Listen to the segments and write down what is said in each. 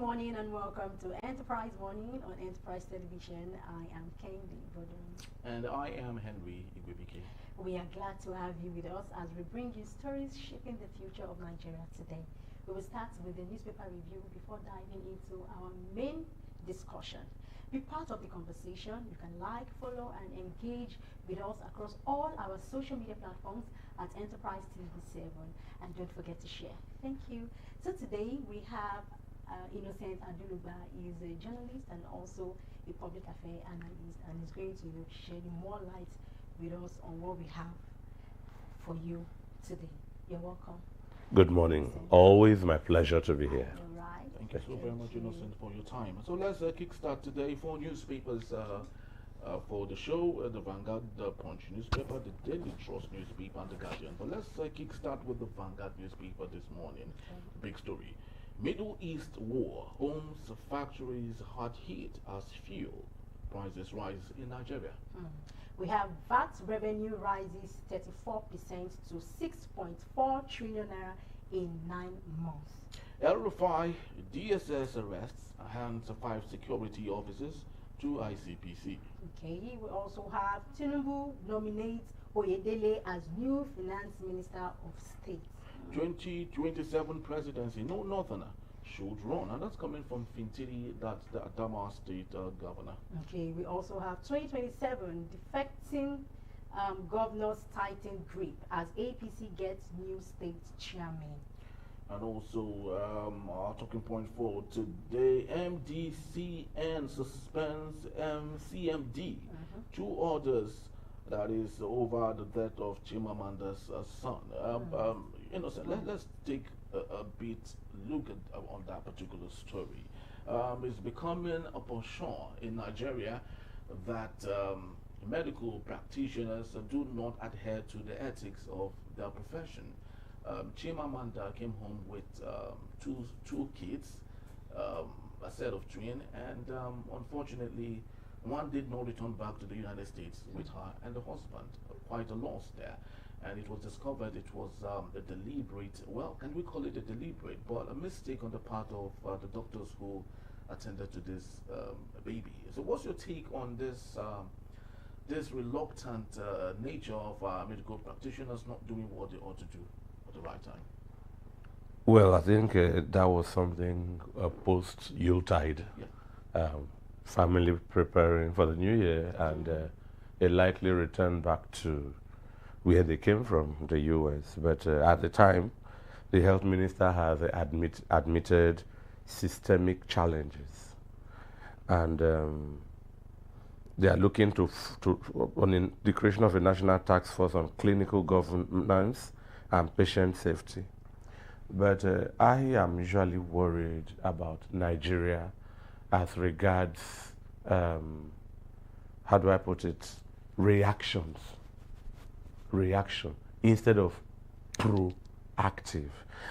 morning and welcome to Enterprise Morning on Enterprise Television. I am Kendi Bodun. And I am Henry Igwebike. We are glad to have you with us as we bring you stories shaping the future of Nigeria today. We will start with the newspaper review before diving into our main discussion. Be part of the conversation. You can like, follow, and engage with us across all our social media platforms at Enterprise TV7. And don't forget to share. Thank you. So today we have Innocent Aduluba. He is a journalist and also a public affairs analyst, and is going to shed more light with us on what we have for you today. You're welcome. Good morning. Always my pleasure to be here. All right. Thank you so very much, Innocent, for your time. So let's kickstart today. 4 newspapers for the show: the Vanguard, the Punch newspaper, the Daily Trust newspaper, and the Guardian. But let's kickstart with the Vanguard newspaper this morning. Big story: Middle East war, homes, factories hard hit as fuel prices rise in Nigeria. We have VAT revenue rises 34% to 6.4 trillion naira in 9 months. El-Rufai, DSS arrests, hands 5 security officers to ICPC. Okay, we also have Tinubu nominates Oyedele as new finance minister of state. 2027 presidency, no northerner should run, and that's coming from Fintiri, that's the Adama state governor. Okay, we also have 2027 defecting governors tighten grip as APC gets new state chairman. And also, our talking point for today: MDCN suspends CMD. 2 orders, that is over the death of Chimamanda's son. Innocent, let's take a bit look at on that particular story. It's becoming a penchant in Nigeria that medical practitioners do not adhere to the ethics of their profession. Chimamanda came home with two kids, a set of twins, and unfortunately, one did not return back to the United States with her and the husband. Quite a loss there. And it was discovered it was a deliberate, well, can we call it a deliberate, but a mistake on the part of the doctors who attended to this baby. So what's your take on this this reluctant nature of medical practitioners not doing what they ought to do at the right time? Well, I think that was something post-Yuletide. Yeah. Family preparing for the new year, and a likely return back to where they came from, the U.S. But at the time, the health minister has admitted systemic challenges, and they are looking on the creation of a national task force on clinical governance and patient safety. But I am usually worried about Nigeria as regards, how do I put it, reaction instead of proactive.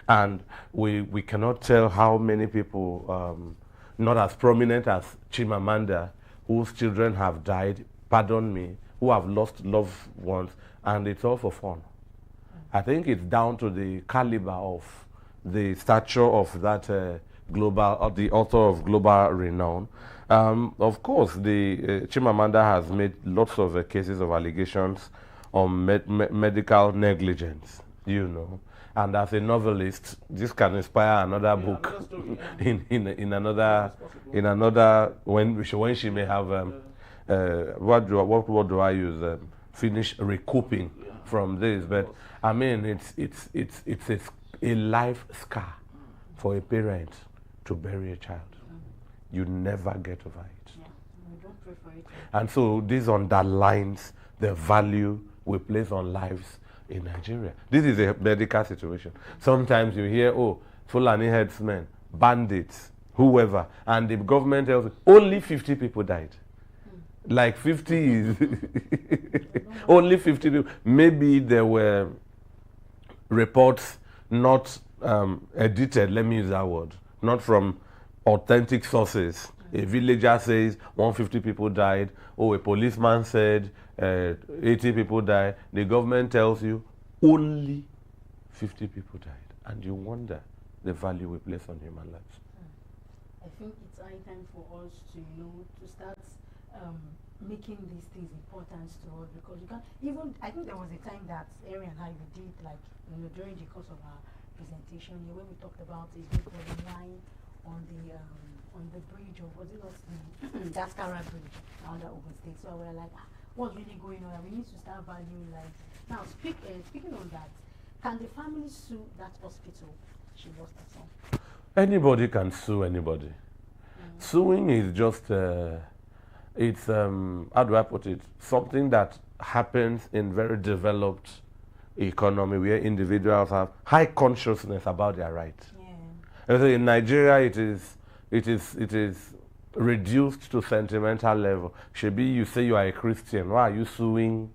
And we cannot tell how many people, not as prominent as Chimamanda, whose children have died, pardon me, who have lost loved ones, and it's all for fun. I think it's down to the caliber of the stature of that the author of global renown. Of course, the Chimamanda has made lots of cases of allegations on medical negligence, you know. And as a novelist, this can inspire another book in another when she may have what do I use, finish recouping from this. But I mean, it's a life scar for a parent to bury a child. You never get over it. Yeah, we don't prefer it. And so this underlines the value we place on lives in Nigeria. This is a medical situation. Sometimes you hear, oh, Fulani headsmen, bandits, whoever, and the government tells you, only 50 people died. Like 50 is only 50 people. Maybe there were reports not edited, let me use that word, not from authentic sources. A villager says 150 people died. Oh, a policeman said 80 people died. The government tells you only 50 people died. And you wonder the value we place on human lives. I think it's high time for us to, to start making these things important to us, because you can't even. I think there was a time that Aaron and I we did, like, during the course of our presentation here, when we talked about a big line on the bridge of, was it not the Daskara Bridge under Ogun State. So we were like, what's really going on? We need to start valuing life. Now, speaking on that, can the family sue that hospital she lost her son? Anybody can sue anybody. Suing is just, it's, how do I put it, something that happens in very developed economy where individuals have high consciousness about their rights. And so in Nigeria, it is reduced to sentimental level. Shebi, you say you are a Christian, why are you suing?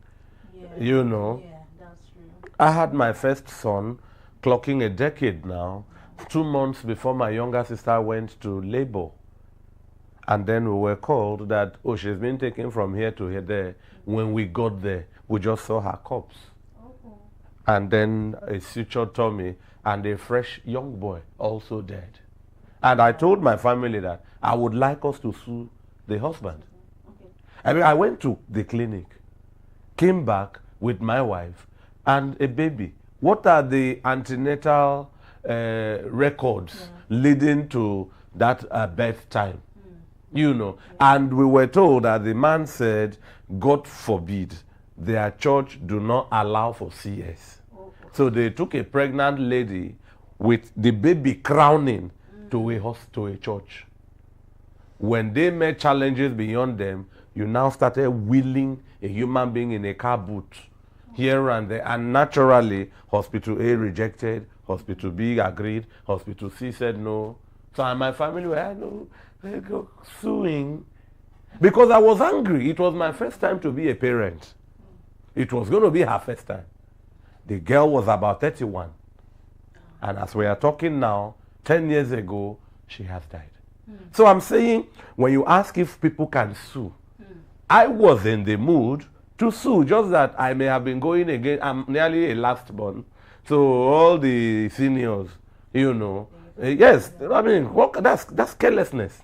You know. Yeah, that's true. I had my first son clocking a decade now, 2 months before my younger sister went to labor. And then we were called that, oh, she's been taken from here to here there. When we got there, we just saw her corpse. And then a sutured tummy and a fresh young boy also dead. And I told my family that I would like us to sue the husband. I mean, I went to the clinic, came back with my wife and a baby. What are the antenatal records leading to that birth time? You know, and we were told that the man said, God forbid, their church do not allow for CS. So they took a pregnant lady with the baby crowning to a church. When they met challenges beyond them, you now started wheeling a human being in a car boot here and there. And naturally, Hospital A rejected, Hospital B agreed, Hospital C said no. So and my family were, suing because I was angry. It was my first time to be a parent. It was going to be her first time. The girl was about 31. And as we are talking now, 10 years ago, she has died. So I'm saying, when you ask if people can sue, I was in the mood to sue, just that I may have been going again. I'm nearly a last born. So all the seniors, yes, I mean, that's carelessness.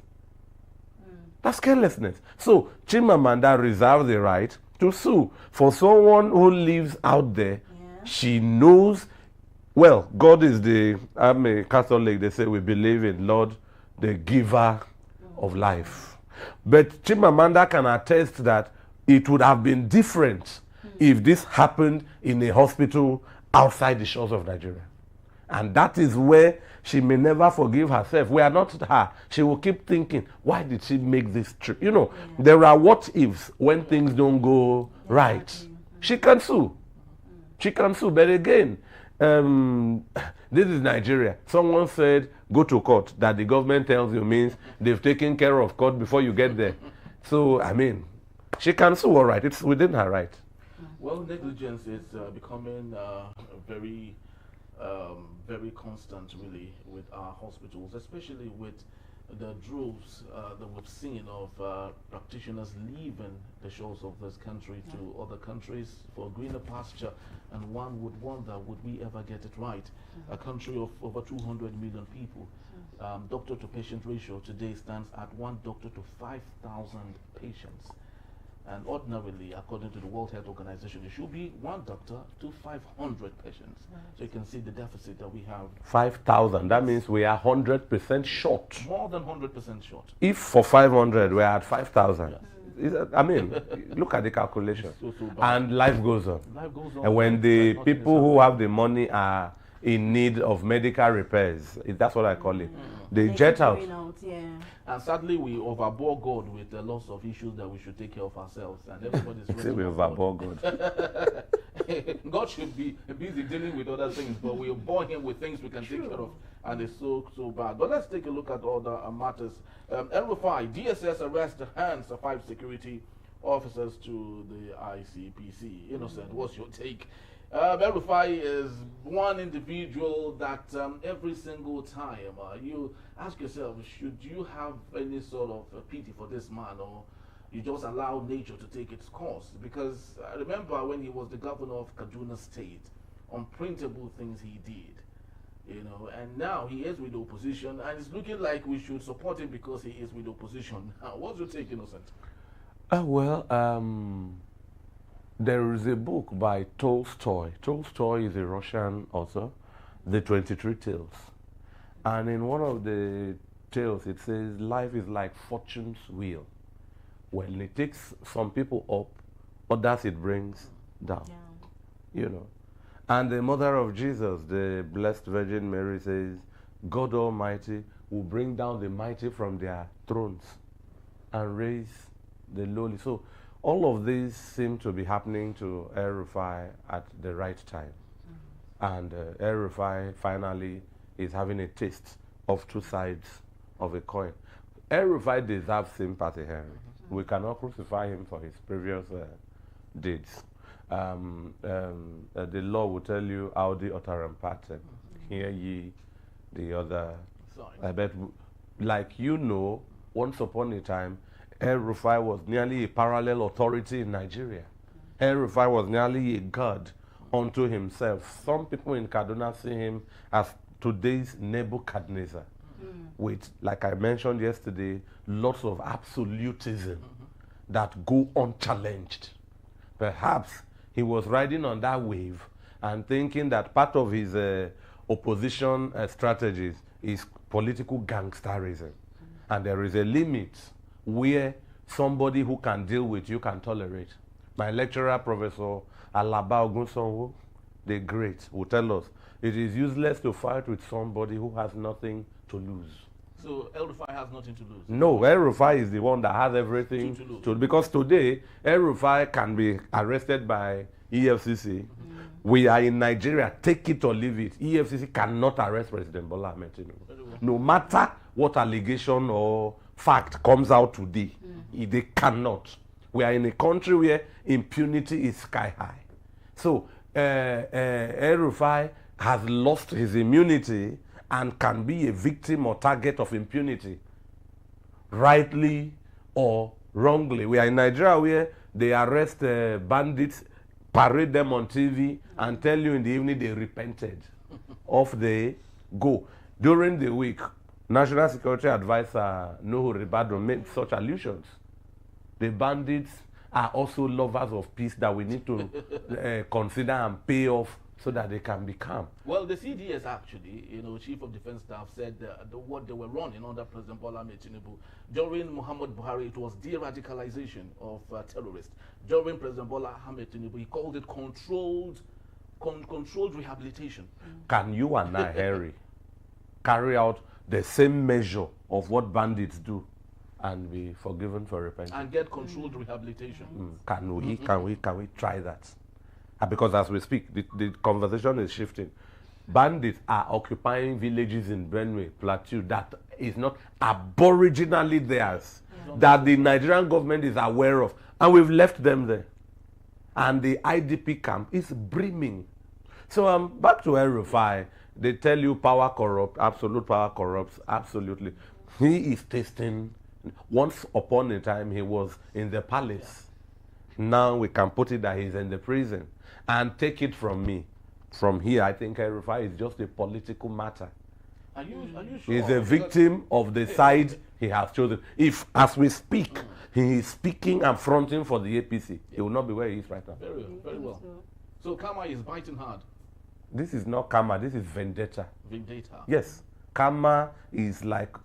That's carelessness. So Chimamanda reserves the right to sue. For someone who lives out there, she knows, well, God is I'm a Catholic, they say we believe in Lord, the giver of life. But Chimamanda can attest that it would have been different if this happened in a hospital outside the shores of Nigeria. And that is where she may never forgive herself. We are not her. She will keep thinking, why did she make this trip? There are what ifs when things don't go right. She can sue. She can sue. But again, this is Nigeria. Someone said, go to court. That the government tells you means they've taken care of court before you get there. So, I mean, she can sue, all right. It's within her right. Well, negligence is becoming very constant, really, with our hospitals, especially with the droves that we've seen of practitioners leaving the shores of this country to other countries for greener pasture. And one would wonder, would we ever get it right? A country of over 200 million people. Doctor to patient ratio today stands at 1 doctor to 5,000 patients. And ordinarily, according to the World Health Organization, it should be 1 doctor to 500 patients. So you can see the deficit that we have. 5,000, that means we are 100% short. More than 100% short. If for 500, we are at 5,000. Yes. I mean, look at the calculation. So and life goes on. Life goes on. And when the people who have the money are in need of medical repairs, that's what I call it. They jet out. And sadly, we overbore God with a lot of issues that we should take care of ourselves. And everybody's really we overbore God. God should be busy dealing with other things, but we bore him with things we can take care of. And it's so bad. But let's take a look at other matters. N1.08, DSS arrests hands of 5 security officers to the ICPC. Innocent, what's your take? N1.08 is one individual that every single time you ask yourself, should you have any sort of pity for this man, or you just allow nature to take its course? Because I remember when he was the governor of Kaduna State, unprintable things he did. you know, and now he is with the opposition, and it's looking like we should support him because he is with the opposition. What's your take, Innocent? There is a book by Tolstoy. Tolstoy is a Russian author, The 23 Tales. And in one of the tales, it says, life is like fortune's wheel. When it takes some people up, others it brings down. You know. And the mother of Jesus, the Blessed Virgin Mary, says, God Almighty will bring down the mighty from their thrones and raise the lowly. So all of these seem to be happening to El-Rufai at the right time. And El-Rufai finally is having a taste of two sides of a coin. El-Rufai deserves sympathy, Henry. We cannot crucify him for his previous deeds. The law will tell you, Audi oteram partem. Hear ye the other. I bet, like you know, once upon a time, El-Rufai was nearly a parallel authority in Nigeria. El-Rufai was nearly a god unto himself. Some people in Kaduna see him as today's Nebuchadnezzar, with, like I mentioned yesterday, lots of absolutism that go unchallenged. Perhaps he was riding on that wave and thinking that part of his opposition strategies is political gangsterism. And there is a limit where somebody who can deal with you can tolerate. My lecturer, Professor Alaba Ogunsonwo, the great, will tell us it is useless to fight with somebody who has nothing to lose. So El-Rufai has nothing to lose? No, El-Rufai is the one that has everything to lose. Because today, El-Rufai can be arrested by EFCC. We are in Nigeria, take it or leave it. EFCC cannot arrest President Bola Ahmed Tinubu. No matter what allegation or fact comes out today, they cannot. We are in a country where impunity is sky high. So El-Rufai has lost his immunity and can be a victim or target of impunity, rightly or wrongly. We are in Nigeria where they arrest bandits, parade them on TV, and tell you in the evening they repented. Off they go. During the week, National Security Advisor Nuhu Ribadu made such allusions. The bandits are also lovers of peace that we need to consider and pay off so that they can be calm. Well, the CDS actually, Chief of Defense Staff said what they were running under President Bola Ahmed Tinubu. During Muhammad Buhari, it was de-radicalization of terrorists. During President Bola Ahmed Tinubu, he called it controlled rehabilitation. Can you and I, Harry, carry out the same measure of what bandits do and be forgiven for repentance? And get controlled rehabilitation. Can we try that? Because as we speak, the conversation is shifting. Bandits are occupying villages in Benue Plateau that is not aboriginally theirs, that the Nigerian government is aware of, and we've left them there. And the IDP camp is brimming. So back to El-Rufai. They tell you power corrupts, absolute power corrupts, absolutely. He is tasting. Once upon a time, he was in the palace. Now we can put it that he's in the prison. And take it from me. From here, I think El-Rufai is just a political matter. Are you sure? He's a victim of the side he has chosen. If, as we speak, he is speaking and fronting for the APC, he will not be where he is right now. Very well. So karma is biting hard. This is not karma, this is vendetta. Vendetta. Yes. Karma is like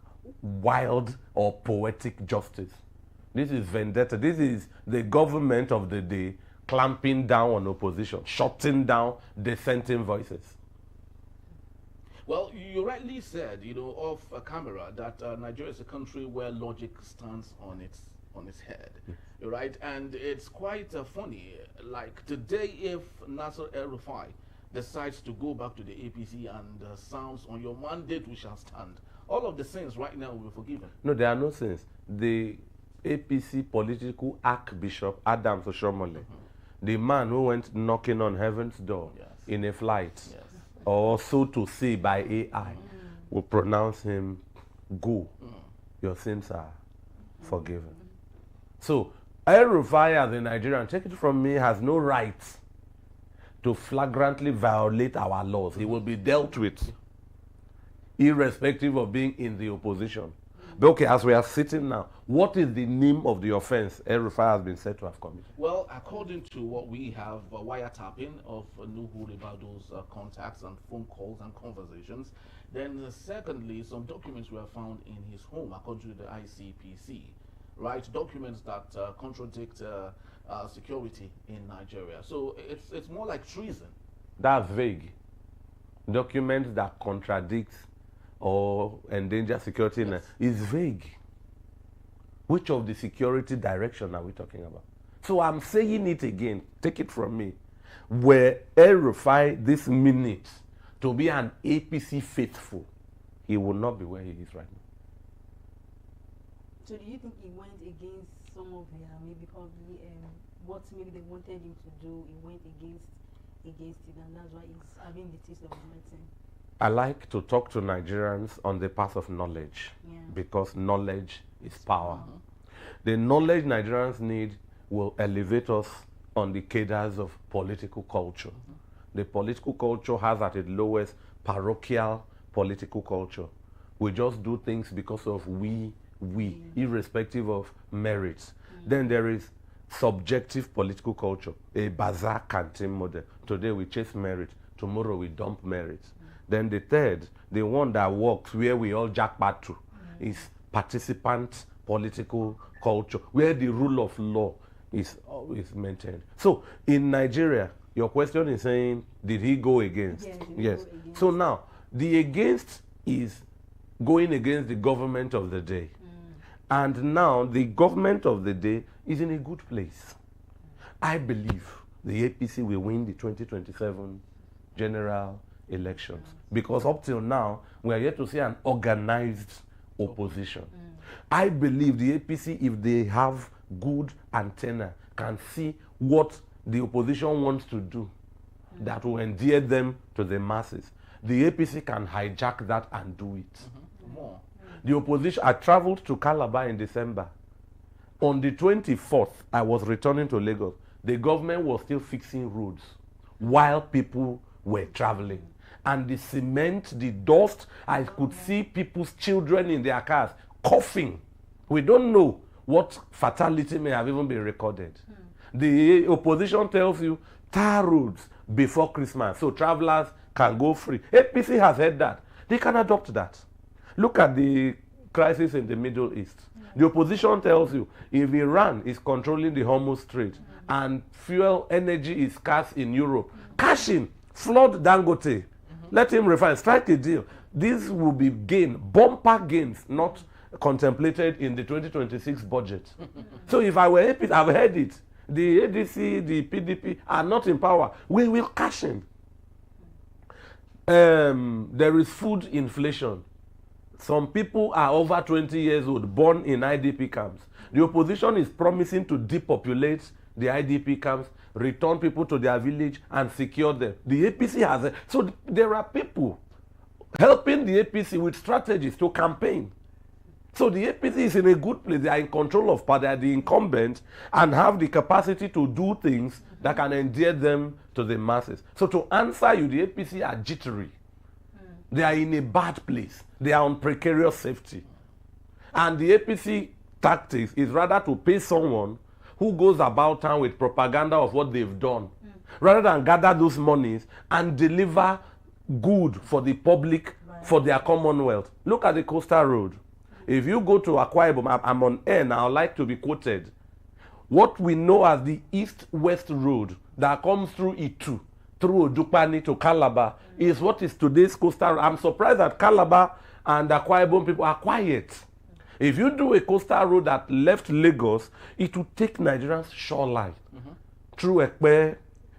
wild or poetic justice. This is vendetta. This is the government of the day clamping down on opposition, shutting down dissenting voices. Well, you rightly said, off camera, that Nigeria is a country where logic stands on its head, right? And it's quite funny. Like today, if Nasser El-Rufai decides to go back to the APC and sounds on your mandate, we shall stand. All of the sins right now will be forgiven. No, there are no sins. The APC political Archbishop Adams Oshomole, the man who went knocking on heaven's door in a flight, or so to say by AI, will pronounce him, go, your sins are forgiven. So El-Rufai as a Nigerian, take it from me, has no right to flagrantly violate our laws. He will be dealt with irrespective of being in the opposition. But okay, as we are sitting now, what is the name of the offense El-Rufai has been said to have committed? Well, according to what we have, wiretapping of Nuhu Ribado's contacts and phone calls and conversations. Then, secondly, some documents were found in his home, according to the ICPC. Right, documents that contradict security in Nigeria. So it's more like treason. That's vague. Documents that contradict or endanger security is vague. Which of the security direction are we talking about? So I'm saying it again, take it from me. Were El-Rufai this minute to be an APC faithful, he would not be where he is right now. So do you think he went against some of their maybe probably what maybe they wanted him to do? He went against it, and that's why he's having the taste of his medicine. I like to talk to Nigerians on the path of knowledge, because knowledge is power. The knowledge Nigerians need will elevate us on the cadres of political culture. The political culture has at its lowest parochial political culture. We just do things because of we, irrespective of merits. Then there is subjective political culture, a bazaar canteen model. Today we chase merit, tomorrow we dump merit. Then the third, the one that works where we all jackpot to, is participant political culture, where the rule of law is maintained. So in Nigeria, your question is saying, did he go against? Yes. So now, the against is going against the government of the day. And now the government of the day is in a good place. I believe the APC will win the 2027 general elections, because up till now we are yet to see an organized opposition. I believe the APC, if they have good antenna, can see what the opposition wants to do that will endear them to the masses. The APC can hijack that and do it. More. The opposition, I traveled to Calabar in December. On the 24th, I was returning to Lagos. The government was still fixing roads while people were traveling. And the cement, the dust, I could see people's children in their cars coughing. We don't know what fatality may have even been recorded. The opposition tells you tar roads before Christmas so travelers can go free. APC has heard that. They can adopt that. Look at the crisis in the Middle East. The opposition tells you if Iran is controlling the Hormuz Strait and fuel energy is scarce in Europe, cash in, flood Dangote, let him refine, strike a deal. This will be gain, bumper gains, not contemplated in the 2026 budget. So if I were APC, I've heard it. The ADC, the PDP are not in power. We will cash in. There is food inflation. Some people are over 20 years old, born in IDP camps. The opposition is promising to depopulate the IDP camps, return people to their village and secure them. The APC has so there are people helping the APC with strategies to campaign. So the APC is in a good place. They are in control of power. They are the incumbent and have the capacity to do things that can endear them to the masses. So to answer you, the APC are jittery. They are in a bad place. They are on precarious safety. And the APC tactics is rather to pay someone who goes about town with propaganda of what they've done, rather than gather those monies and deliver good for the public, for their commonwealth. Look at the coastal road. If you go to Akwa Ibom, I'm on air now, I'd like to be quoted. What we know as the east-west road that comes through Itu, through Odukpani to Calabar, is what is today's coastal road. I'm surprised that Calabar and Akwa Ibom people are quiet. If you do a coastal road that left Lagos, it will take Nigerians shoreline through Ekpe.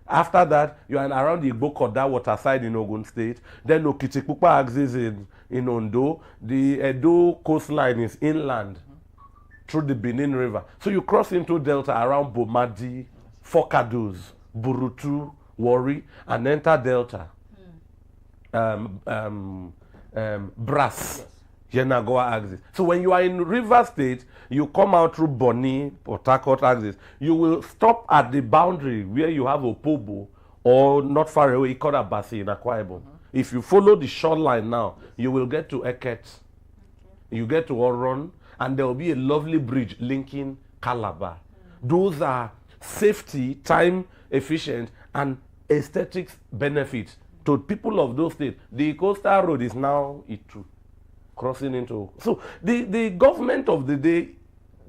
After that, you are around the Igbo-Koda waterside in Ogun State. Then Okitipupa axis in Ondo. The Edo coastline is inland through the Benin River. So you cross into Delta around Bomadi, Fokados, Burutu, Warri, and enter Delta. Brass. Yenagoa axis. So when you are in River State, you come out through Boni, Port Harcourt axis. You will stop at the boundary where you have Opobo or not far away, Ikorabasi in Akwa Ibom. If you follow the shoreline now, you will get to Eket, you get to Oron, and there will be a lovely bridge linking Calabar. Those are safety, time efficient, and aesthetics benefits to people of those states. The coastal road is now Itu, crossing into. So the government of the day,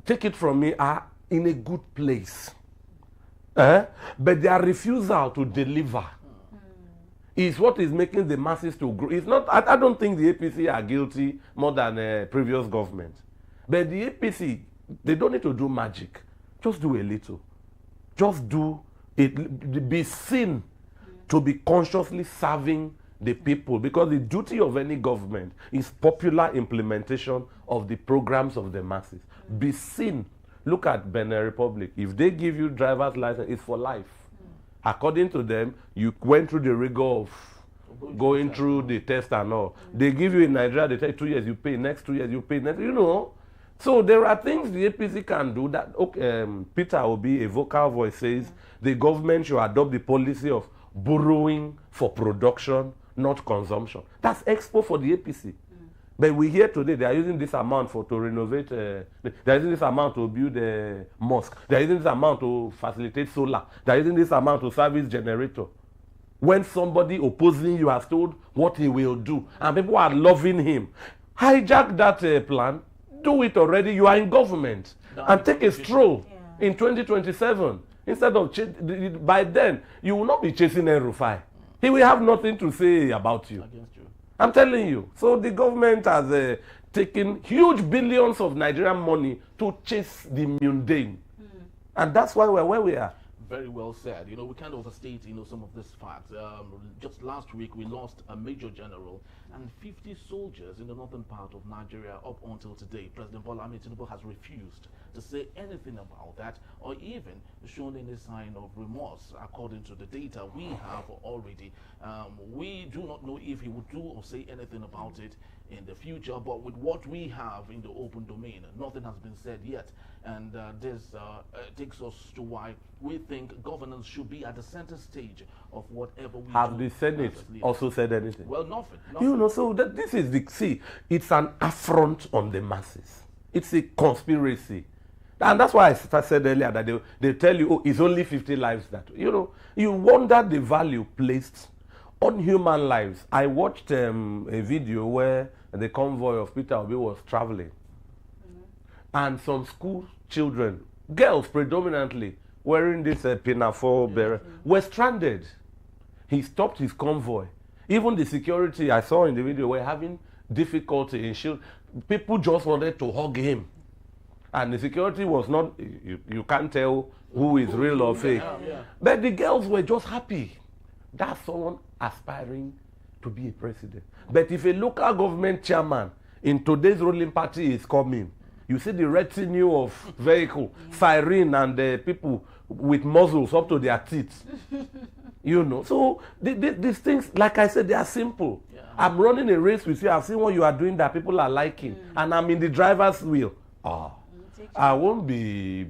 take it from me, are in a good place. But their refusal to deliver is what is making the masses to grow. It's not. I don't think the APC are guilty more than previous government. But the APC, they don't need to do magic. Just do a little. Just do it. Be seen to be consciously serving the people, because the duty of any government is popular implementation of the programs of the masses. Be seen. Look at Benin Republic. If they give you driver's license, it's for life. According to them, you went through the rigor of going through the test and all. They give you in Nigeria, they tell you 2 years you pay, next 2 years you pay, next, you know. So there are things the APC can do that. Okay, Peter Obi, a vocal voice, says the government should adopt the policy of borrowing for production, not consumption. That's expo for the APC. But we hear today they are using this amount to renovate, they are using this amount to build a mosque, they are using this amount to facilitate solar, they are using this amount to service generator. When somebody opposing you has told what he will do, and people are loving him, hijack that plan, do it already, you are in government, and take a stroll in 2027. Instead of, by then, you will not be chasing El-Rufai. He will have nothing to say about you. Against you. I'm telling you. So the government has taken huge billions of Nigerian money to chase the mundane. And that's why we're where we are. Very well said. You know, we can't overstate, you know, some of this facts. Just last week, we lost a major general and 50 soldiers in the northern part of Nigeria up until today. President Bola Ahmed Tinubu has refused to say anything about that or even shown any sign of remorse, according to the data we have already. We do not know if he would do or say anything about it in the future, but with what we have in the open domain, nothing has been said yet. And this takes us to why we think governance should be at the center stage of whatever we do. Have the Senate also said anything? Well, nothing. You know, so this is the, see, it's an affront on the masses. It's a conspiracy. And that's why I said earlier that they tell you, oh, it's only 50 lives that, you know, you wonder the value placed on human lives. I watched a video where the convoy of Peter Obi was traveling. And some school children, girls predominantly, wearing this pinafore beret, were stranded. He stopped his convoy. Even the security I saw in the video were having difficulty in shielding. People just wanted to hug him. And the security was not, you can't tell who is real or fake. But the girls were just happy. That's someone aspiring to be a president. But if a local government chairman in today's ruling party is coming, you see the retinue of vehicle, siren, and people with muzzles up to their teeth. You know, so these things, like I said, they are simple. I'm running a race with you. I've seen what you are doing that people are liking, and I'm in the driver's wheel. I won't be.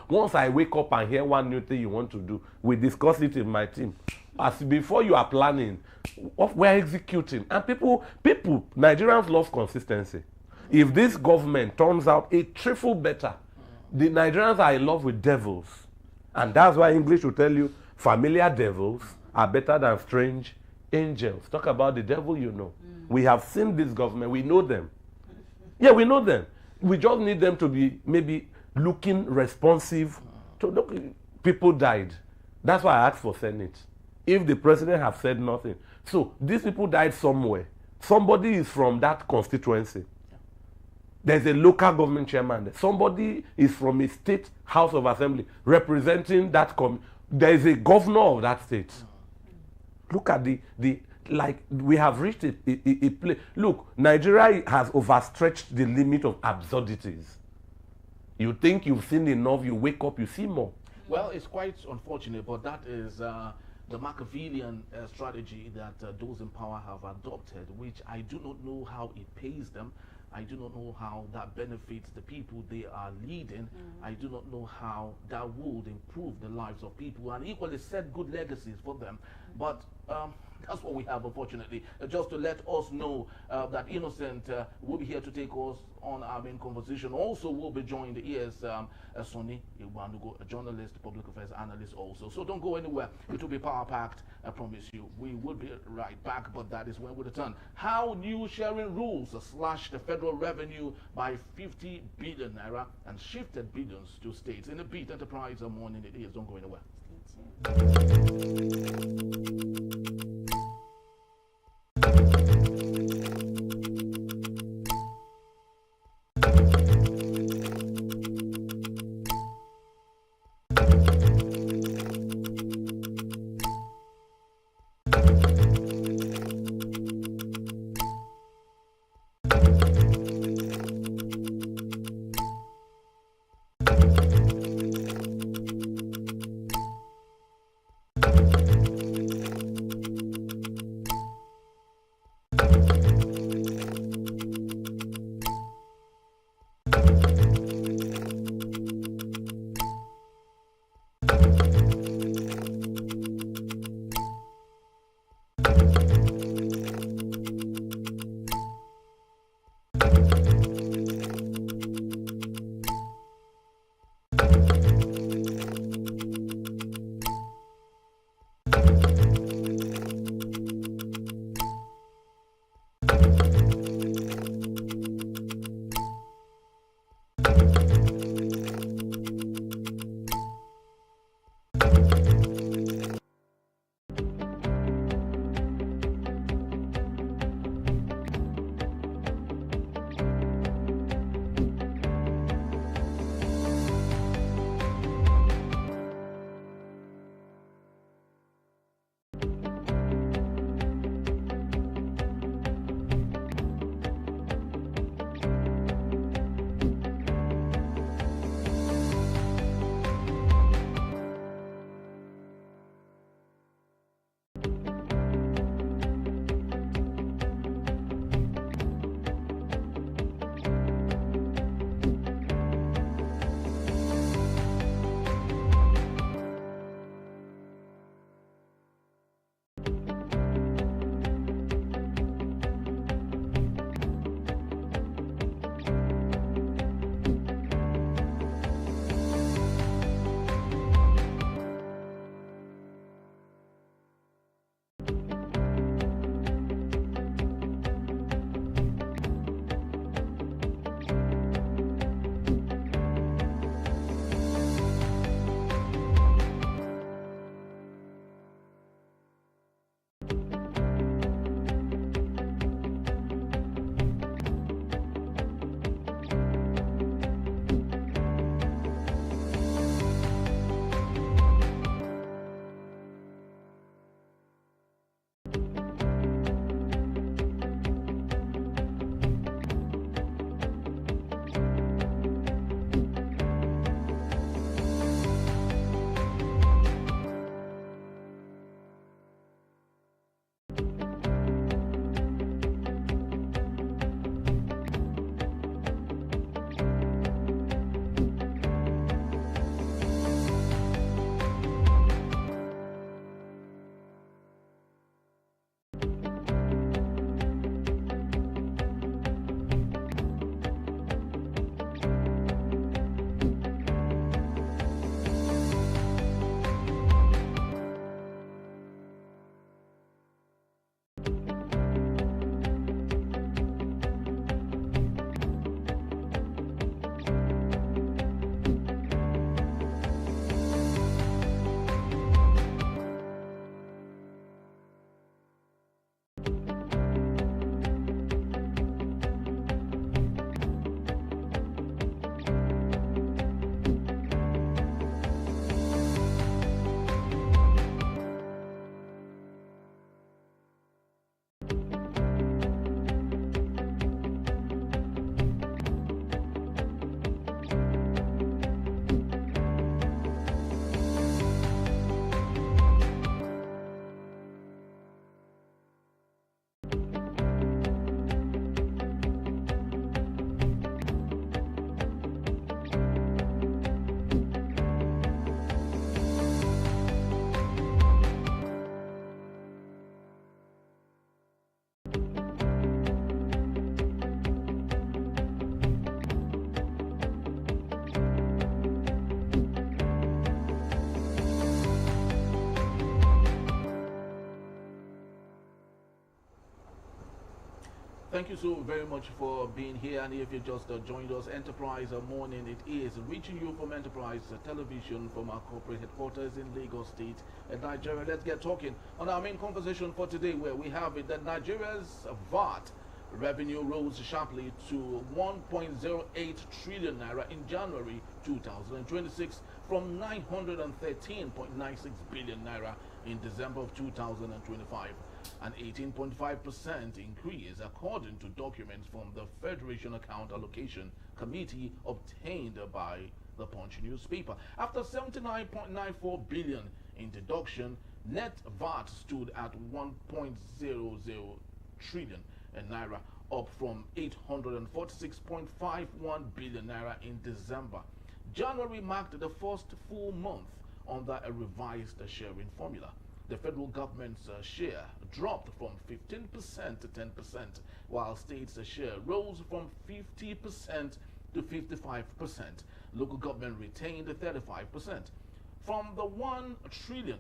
Once I wake up and hear one new thing you want to do, we discuss it in my team. As before you are planning, we're executing, and people, Nigerians love consistency. If this government turns out a trifle better, the Nigerians are in love with devils. And that's why English will tell you familiar devils are better than strange angels. Talk about the devil you know. We have seen this government. We know them. Yeah, we know them. We just need them to be maybe looking responsive. To people died. That's why I asked for Senate. If the president have said nothing. So these people died somewhere. Somebody is from that constituency. There's a local government chairman there. Somebody is from a state house of assembly representing that there is a governor of that state. Look at like we have reached a place. Look, Nigeria has overstretched the limit of absurdities. You think you've seen enough, you wake up, you see more. Well, it's quite unfortunate, but that is the Machiavellian strategy that those in power have adopted, which I do not know how it pays them. I do not know how that benefits the people they are leading. I do not know how that would improve the lives of people and equally set good legacies for them. But that's what we have, unfortunately. Just to let us know that Innocent will be here to take us on our main conversation. Also, will be joined here Sonny Iwanugo, a journalist, public affairs analyst also. So don't go anywhere. It will be power-packed, I promise you. We will be right back, but that is when we return. How new sharing rules slashed the federal revenue by 50 billion naira and shifted billions to states. In a beat, Enterprise morning it is. Don't go anywhere. thank you so very much for being here. And if you just joined us, Enterprise Morning, it is reaching you from Enterprise Television from our corporate headquarters in Lagos State, Nigeria. Let's get talking on our main conversation for today, where we have it that Nigeria's VAT revenue rose sharply to 1.08 trillion naira in January 2026 from 913.96 billion naira in December of 2025. An 18.5% increase according to documents from the Federation Account Allocation Committee obtained by the Punch newspaper. After 79.94 billion in deduction, net VAT stood at 1.00 trillion naira, up from 846.51 billion naira in December. January marked the first full month under a revised sharing formula. The federal government's share dropped from 15% to 10%, while states' share rose from 50% to 55%. Local government retained 35%. From the 1 trillion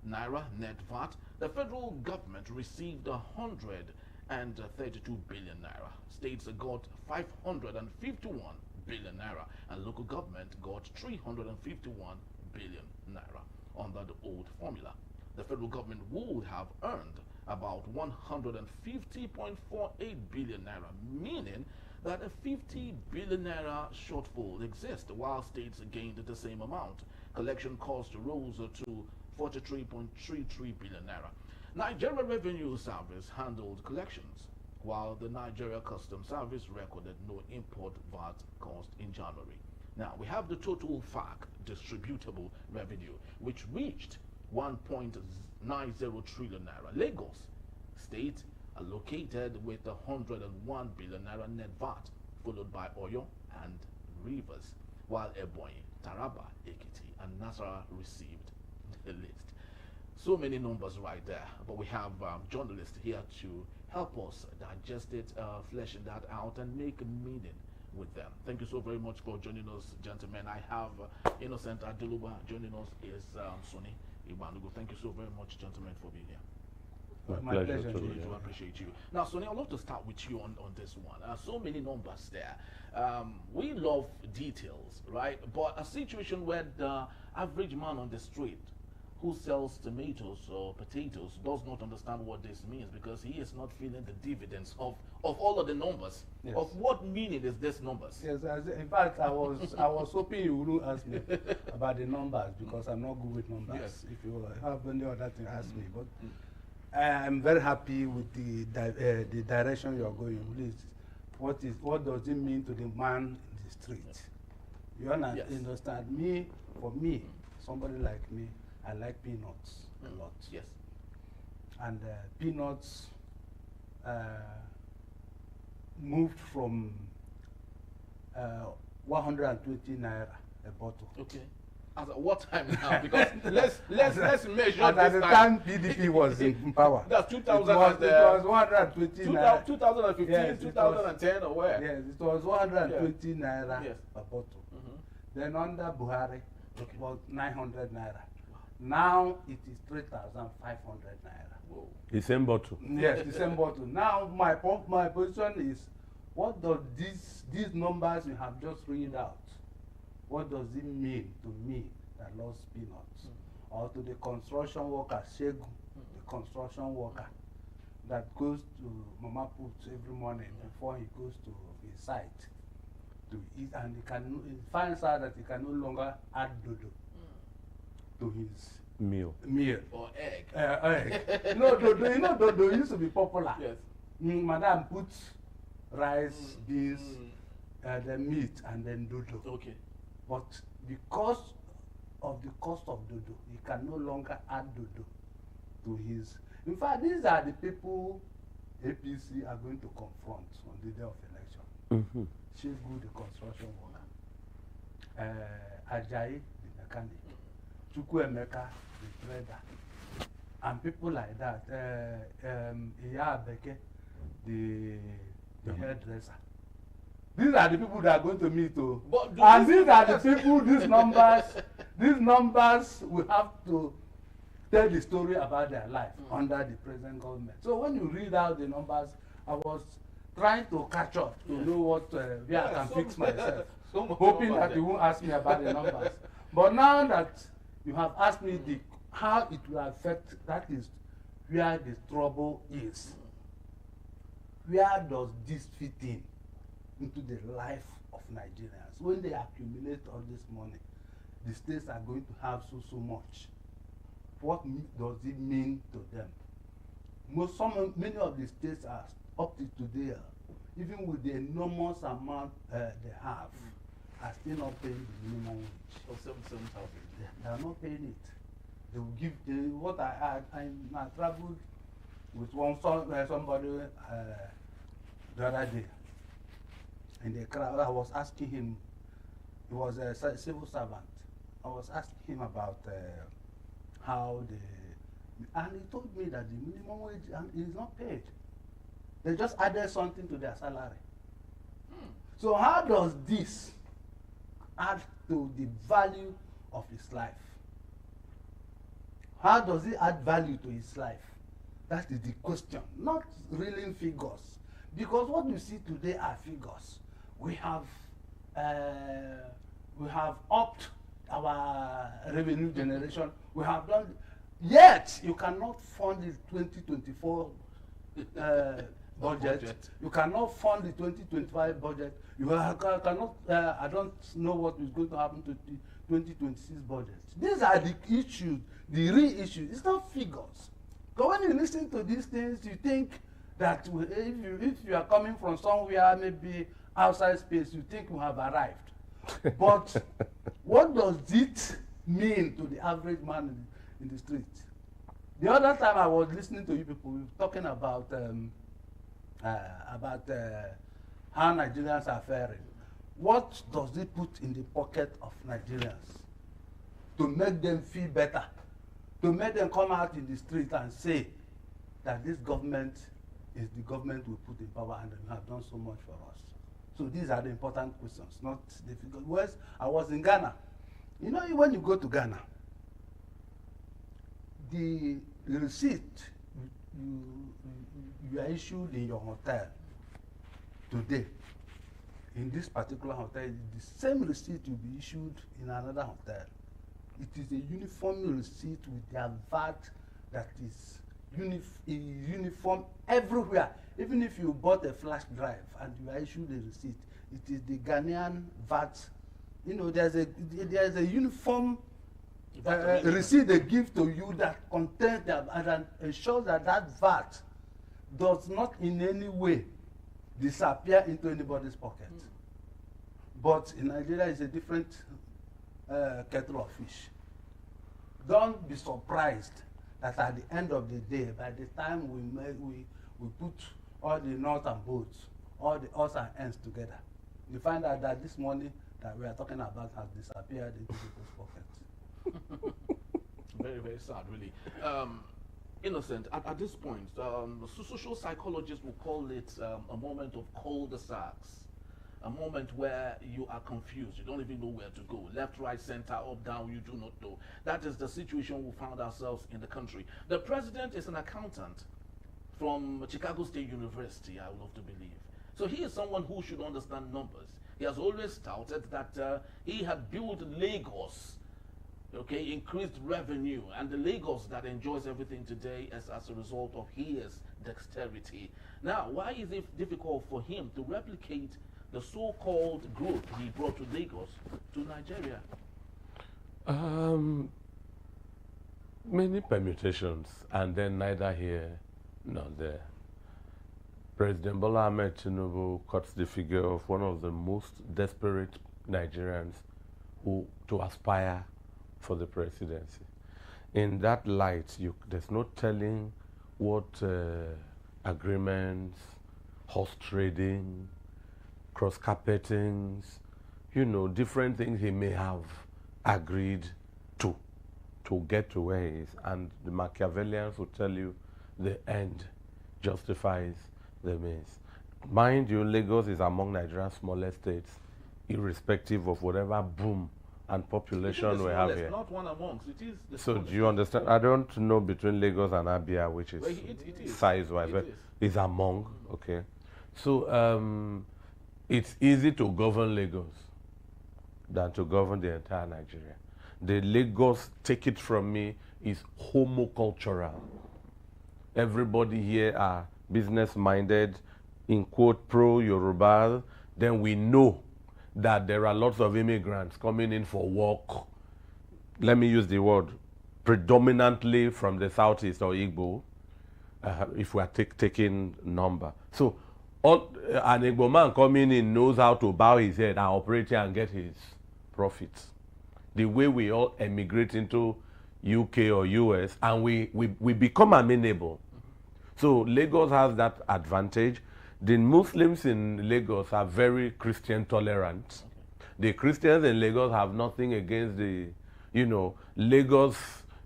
naira net VAT, the federal government received 132 billion naira. States got 551 billion naira, and local government got 351 billion naira under the old formula. The federal government would have earned about 150.48 billion naira, meaning that a 50 billion naira shortfall exists, while states gained the same amount. Collection cost rose to 43.33 billion naira. Nigeria Revenue Service handled collections, while the Nigeria Customs Service recorded no import VAT cost in January. Now, we have the total FAC distributable revenue, which reached 1.90 trillion naira. Lagos State allocated with 101 billion naira net VAT, followed by Oyo and Rivers, while Ebonyi, Taraba, Ekiti, and Nasarawa received the list. So many numbers right there, but we have journalists here to help us digest it, fleshing that out, and make a meaning with them. Thank you so very much for joining us, gentlemen. I have Innocent Adiluba joining us, is Sonny Ibanugo. Thank you so very much, gentlemen, for being here. My pleasure. I appreciate you. Now, Sonny, I'd love to start with you on this one. So many numbers there. We love details, right? But a situation where the average man on the street who sells tomatoes or potatoes does not understand what this means, because he is not feeling the dividends of all of the numbers. Yes. Of what meaning is this numbers? Yes, in fact, I was hoping you wouldn't ask me about the numbers, because I'm not good with numbers. Yes. If you have any other thing, ask me. But I'm very happy with the direction you are going. Please, what does it mean to the man in the street? You understand? For me, somebody like me, I like peanuts a lot. Yes. And peanuts moved from 120 naira a bottle. Okay. At what time now? Because let's measure at this the time PDP was in power. That's 2000. It was 120 naira. 2015, yes, 2010, or where? Yes, it was 120 naira a bottle. Then under Buhari, it was 900 naira. Now it is 3,500 naira. Whoa. The same bottle. Yes, the same bottle. Now my position is, what does these numbers you have just read out, what does it mean to me that lost peanuts, or to the construction worker, Shegu, the construction worker that goes to Mama Put every morning before he goes to his site to eat, and he finds out that he can no longer add dodo to his meal or egg. No, dodo. You know, dodo used to be popular. Yes. Madam puts rice, beans, the meat, and then dodo. Okay. But because of the cost of dodo, he can no longer add dodo to his. In fact, these are the people APC are going to confront on the day of election. Shegu, the construction worker, Ajayi, the mechanic, Chukwuemeka, the trader, and people like that. Iyabeke, the hairdresser. These are the people that are going to meet. And these are the people, these numbers will have to tell the story about their life under the present government. So when you read out the numbers, I was trying to catch up to know what where I can fix myself. Some Hoping that you won't ask me about the numbers. But now that you have asked me how it will affect, that is where the trouble is. Where does this fit in into the life of Nigerians? When they accumulate all this money, the states are going to have so much. What does it mean to them? Many of the states are up to today, even with the enormous amount they have, are still not paying the minimum wage. Of 77,000. They are not paying it. They will give what I traveled with somebody the other day in the crowd. I was asking him, he was a civil servant. I was asking him about how and he told me that the minimum wage is not paid. They just added something to their salary. So how does this add to the value of his life? How does it add value to his life? That is the question, not really figures. Because what you see today are figures. We have upped our revenue generation. We have done, yet you cannot fund the 2024 budget. You cannot fund the 2025 budget. You cannot. I don't know what is going to happen to the 2026 budget. These are the issues, the real issues. It's not figures. Because when you listen to these things, you think that if you are coming from somewhere, maybe outside space, you think you have arrived. But what does it mean to the average man in the street? The other time I was listening to you people, we were talking about how Nigerians are faring. What does it put in the pocket of Nigerians to make them feel better? To make them come out in the street and say that this government is the government we put in power and they have done so much for us. So these are the important questions, not the figures. Whereas I was in Ghana. You know, when you go to Ghana, the receipt you are issued in your hotel today, in this particular hotel, the same receipt will be issued in another hotel. It is a uniform receipt with their VAT that is uniform everywhere. Even if you bought a flash drive and you are issued a receipt, it is the Ghanaian VAT. You know, there's a uniform receipt they give to you that contains them and ensures that that VAT does not in any way disappear into anybody's pocket. But in Nigeria, it's a different kettle of fish. Don't be surprised that at the end of the day, by the time we put all the nuts and bolts, all the odds and ends together, you find out that this money that we are talking about has disappeared into people's pockets. Very, very sad, really. Innocent, at this point, social psychologists will call it a moment of cul-de-sacs, a moment where you are confused. You don't even know where to go. Left, right, center, up, down, you do not know. That is the situation we found ourselves in the country. The president is an accountant from Chicago State University, I would love to believe. So he is someone who should understand numbers. He has always touted that he had built Lagos, okay, increased revenue, and the Lagos that enjoys everything today is as a result of his dexterity. Now, why is it difficult for him to replicate the so-called growth he brought to Lagos to Nigeria? Many permutations, and then neither here nor there. President Bola Ahmed Tinubu cuts the figure of one of the most desperate Nigerians to aspire for the presidency. In that light, there's no telling what agreements, horse trading, cross-carpetings, you know, different things he may have agreed to get to where he is. And the Machiavellians will tell you the end justifies the means. Mind you, Lagos is among Nigeria's smallest states, irrespective of whatever boom and population we have here. Not one amongst. It is the so do you understand? I don't know between Lagos and Abia, which is it is size-wise, but is. it's among, okay. So it's easy to govern Lagos than to govern the entire Nigeria. The Lagos, take it from me, is homocultural. Everybody here are business-minded, in quote, pro-Yoruba. Then we know that there are lots of immigrants coming in for work. Let me use the word, predominantly from the southeast or Igbo, if we are taking number. So an Igbo man coming in knows how to bow his head and operate and get his profits. The way we all emigrate into UK or US and we become amenable. So Lagos has that advantage. The Muslims in Lagos are very Christian tolerant. The Christians in Lagos have nothing against the, Lagos,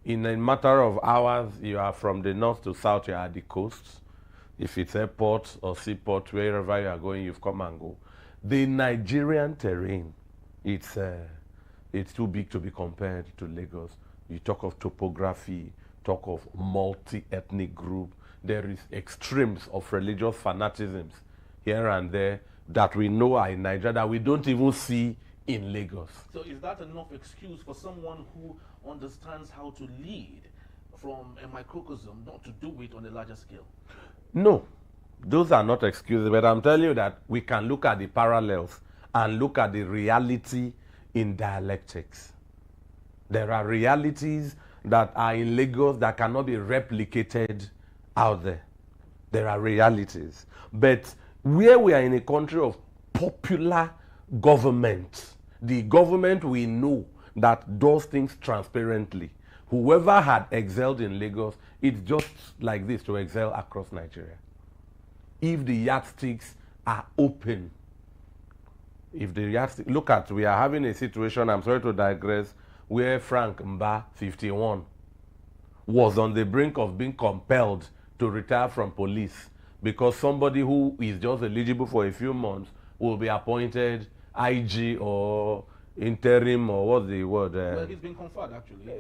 in a matter of hours, you are from the north to south, you are at the coast. If it's airport or seaport, wherever you are going, you've come and go. The Nigerian terrain, it's too big to be compared to Lagos. You talk of topography, talk of multi-ethnic group. There is extremes of religious fanaticisms here and there that we know are in Nigeria that we don't even see in Lagos. So is that enough excuse for someone who understands how to lead from a microcosm not to do it on a larger scale? No, those are not excuses, but I'm telling you that we can look at the parallels and look at the reality in dialectics. There are realities that are in Lagos that cannot be replicated out there. There are realities. But where we are in a country of popular government, the government we know that does things transparently, whoever had excelled in Lagos, it's just like this to excel across Nigeria. If the yardsticks are open, look at, we are having a situation, I'm sorry to digress, where Frank Mba, 51, was on the brink of being compelled to retire from police because somebody who is just eligible for a few months will be appointed IG or interim, or what's the word? Well, he's been conferred actually.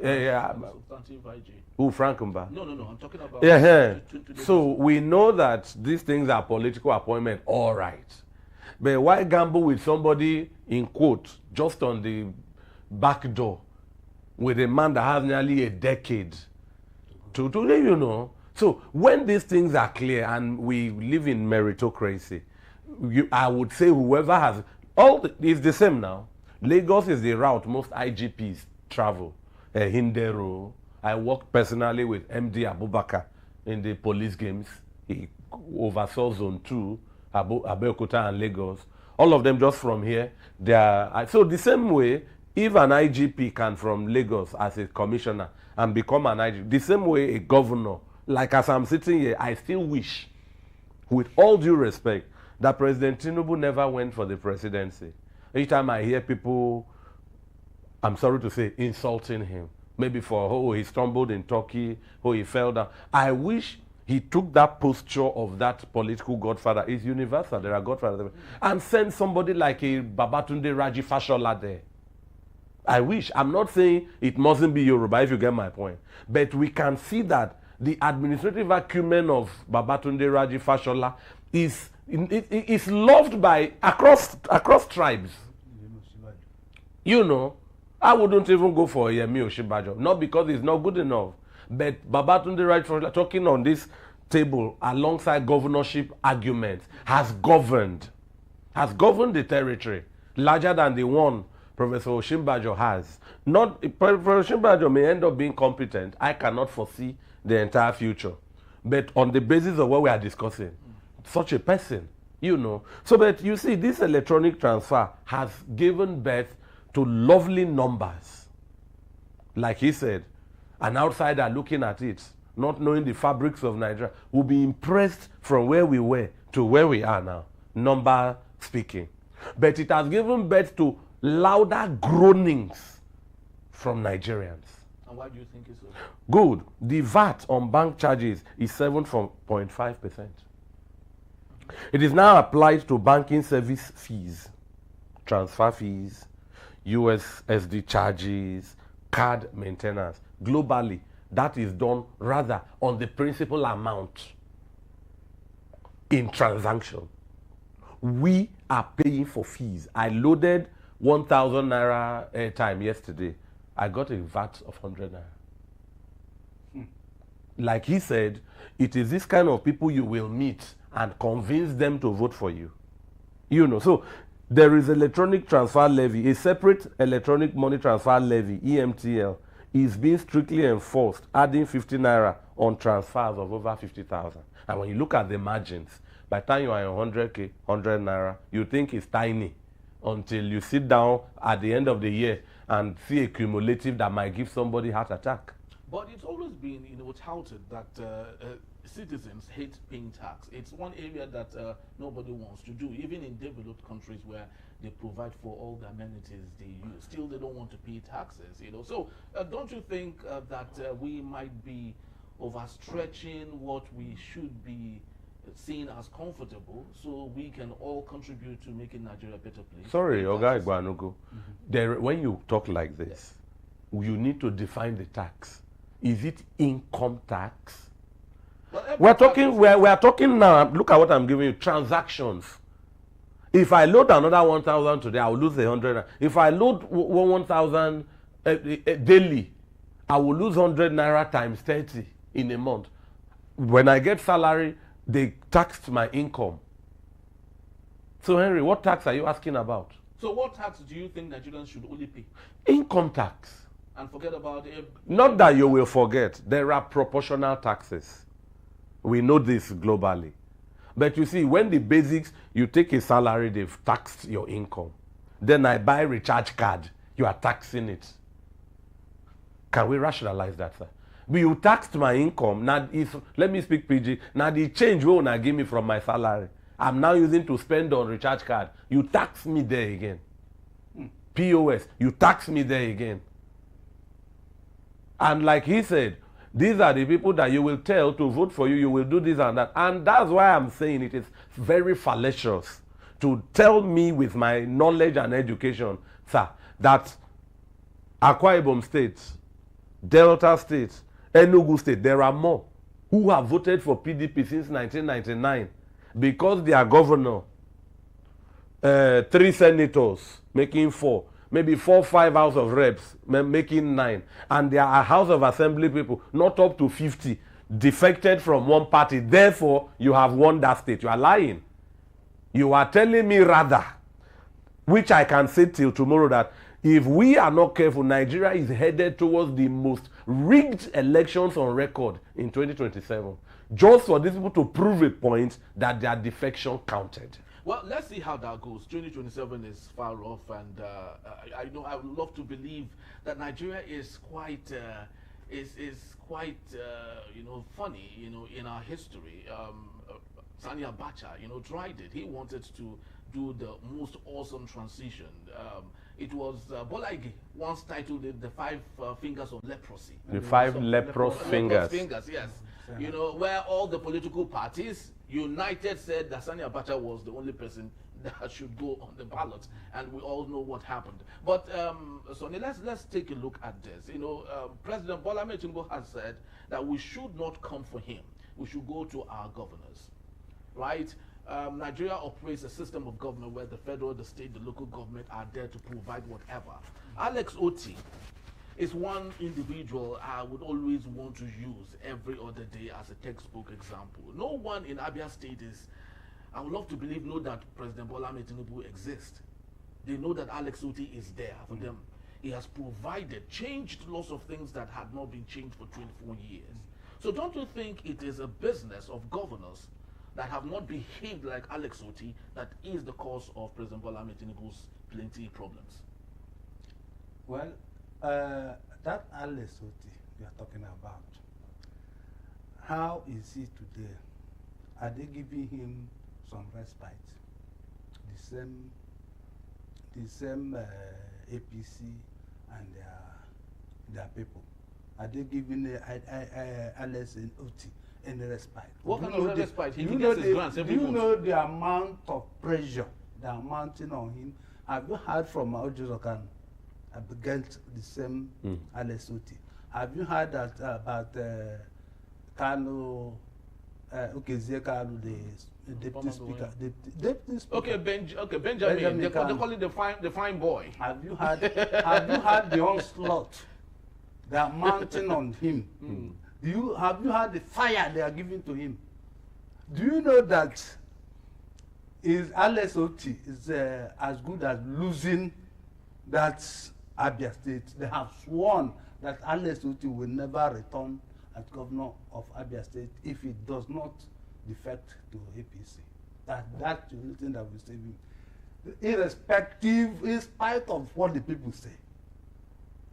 Substantive IG. Who, Frank Mba? No, I'm talking about... So we know that these things are political appointment, all right. But why gamble with somebody, in quote, just on the back door, with a man that has nearly a decade to So when these things are clear and we live in meritocracy, I would say whoever has, it's the same now. Lagos is the route most IGPs travel. Hindero. I worked personally with MD Abubakar in the police games. He oversaw Zone 2, Abeokuta and Lagos. All of them just from here. So the same way, if an IGP can from Lagos as a commissioner and become an IGP, the same way a governor, like as I'm sitting here, I still wish, with all due respect, that President Tinubu never went for the presidency. Each time I hear people, I'm sorry to say, insulting him, maybe for, he stumbled in Turkey, he fell down. I wish he took that posture of that political godfather. It's universal, there are godfathers, and send somebody like a Babatunde Raji Fashola there. I wish. I'm not saying it mustn't be Yoruba, if you get my point. But we can see that the administrative acumen of Babatunde Raji Fashola is loved by across tribes. I wouldn't even go for Yemi Oshibajo, not because it's not good enough, but Babatunde Raji Fashola, talking on this table alongside governorship arguments, has governed the territory larger than the one Professor Oshimbajo has. Professor Oshimbajo may end up being competent. I cannot foresee the entire future. But on the basis of what we are discussing, such a person, So, but you see, this electronic transfer has given birth to lovely numbers. Like he said, an outsider looking at it, not knowing the fabrics of Nigeria, will be impressed from where we were to where we are now, number speaking. But it has given birth to louder groanings from Nigerians. And why do you think it's so? Good. The VAT on bank charges is 7.5%. It is now applied to banking service fees, transfer fees, USSD charges, card maintenance. Globally, that is done rather on the principal amount in transaction. we are paying for fees. I loaded 1,000 naira airtime yesterday. I got a VAT of 100 naira. Like he said, it is this kind of people you will meet and convince them to vote for you. You know, so there is electronic transfer levy, a separate electronic money transfer levy, EMTL, is being strictly enforced, adding 50 naira on transfers of over 50,000. And when you look at the margins, by the time you are on 100K, 100 naira, you think it's tiny until you sit down at the end of the year and see a cumulative that might give somebody heart attack. But it's always been, touted that citizens hate paying tax. It's one area that nobody wants to do, even in developed countries where they provide for all the amenities they use. Still, they don't want to pay taxes. So, don't you think that we might be overstretching what we should be seen as comfortable, so we can all contribute to making Nigeria a better place? Sorry, Oga Igbanugo. When you talk like this, you need to define the tax. Is it income tax? We are talking now. Look at what I'm giving you. Transactions. If I load another 1,000 today, I will lose 100. If I load 1,000 daily, I will lose 100 naira times 30 in a month. When I get salary, they taxed my income. So Henry, what tax are you asking about? So what tax do you think Nigerians should only pay? Income tax. And forget about it. Not that you will forget. There are proportional taxes. We know this globally. But you see, when the basics, you take a salary, they've taxed your income. Then I buy a recharge card, you are taxing it. Can we rationalize that, sir? But you taxed my income. Now, let me speak PG. Now, the change will not give me from my salary. I'm now using to spend on recharge card. You tax me there again. POS, you tax me there again. And like he said, these are the people that you will tell to vote for you, you will do this and that. And that's why I'm saying it is very fallacious to tell me with my knowledge and education, sir, that Akwa Ibom State, Delta State, Enugu State, there are more who have voted for PDP since 1999 because their governor, 3 senators making 4, maybe 4, 5 House of Reps making 9, and there are House of Assembly people, not up to 50, defected from one party. Therefore, you have won that state. You are lying. You are telling me rather, which I can say till tomorrow, that if we are not careful, Nigeria is headed towards the most rigged elections on record in 2027. Just for these people to prove a point that their defection counted. Well, let's see how that goes. 2027 is far off, and I would love to believe that Nigeria is quite, funny, in our history. Sani Abacha, tried it. He wanted to do the most awesome transition. It was Bola Ige once titled it the 5 fingers of leprosy. The 5 leprous fingers. Leprous fingers, yes. Where all the political parties united said that Sani Abacha was the only person that should go on the ballot, and we all know what happened. But Sonny, let's take a look at this. President Bola Ahmed Tinubu has said that we should not come for him. We should go to our governors, right? Nigeria operates a system of government where the federal, the state, the local government are there to provide whatever. Alex Oti is one individual I would always want to use every other day as a textbook example. No one in Abia State I would love to believe, know that President Bola Ahmed Tinubu exists. They know that Alex Oti is there for them. He has changed lots of things that had not been changed for 24 years. So don't you think it is a business of governors that have not behaved like Alex Oti that is the cause of President Bola Ahmed Tinubu's plenty problems? Well, that Alex Oti you are talking about, how is he today? Are they giving him some respite? The same APC and their people. Are they giving Alex Oti any respite? What kind of respite? He gets his grants every month. Do you know the amount of pressure they are mounting on him? Have you heard from Ojuzokan against the same Alex Oti? Have you heard that about Kanu, Okezie Kanu, the deputy speaker. Deputy speaker. Okay, Benjamin. They call it the fine boy. Have you had the onslaught they are mounting on him? Have you had the fire they are giving to him? Do you know that Alex Oti is as good as losing that Abia State? They have sworn that Alex Oti will never return as governor of Abia State if it does not defect to APC. That's the only thing that will save him. Irrespective, in spite of what the people say.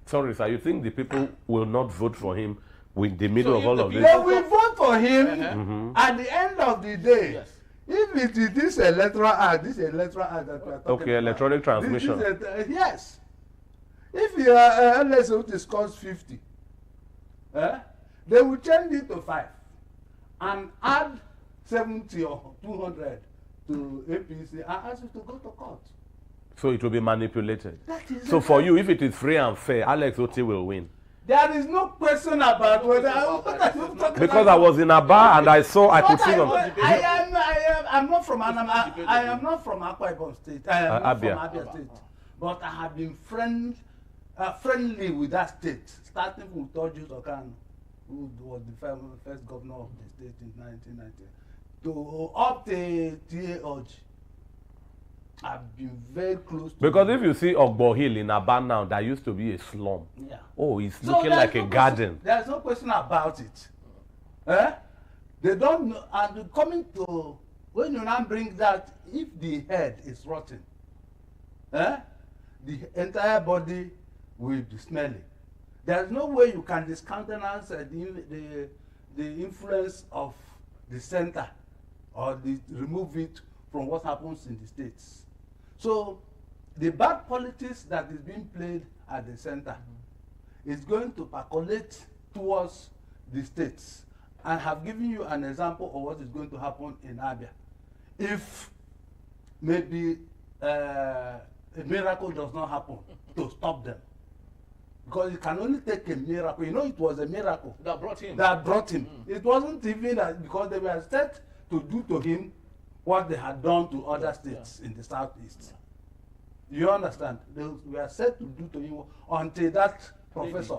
Sorry, sir, you think the people will not vote for him with the middle of all of this? They will vote for him at the end of the day. Yes. If it is this electoral act that we are talking about. Okay, electronic transmission. Yes. If LSO scores 50, they will change it to 5 and add 70 or 200 to APC and ask you to go to court. So it will be manipulated. So for you, if it is free and fair, Alex Oti will win. There is no question about whether because I was in a bar and I could see them. I'm not from Anambra. I am not from Akwa Ibom State. I am not from Abia State. But I have been friendly with that state, starting from Tojus Okan, who was the first governor of the state in 1990, to up to T.A. Oj. I've been very close to because if you see Ogbo Hill in Aba now, that used to be a slum. Yeah. Oh, it's looking like a garden. There's no question about it. They don't know, and coming to, when you now bring that, if the head is rotten, the entire body will be smelly. There's no way you can discountenance the influence of the center or remove it from what happens in the states. So the bad politics that is being played at the center is going to percolate towards the states. And have given you an example of what is going to happen in Abia. If maybe a miracle does not happen to stop them. Because it can only take a miracle. You know, it was a miracle That brought him. It wasn't even that because they were set to do to him what they had done to other states in the southeast. You understand? They were set to do to him until that professor,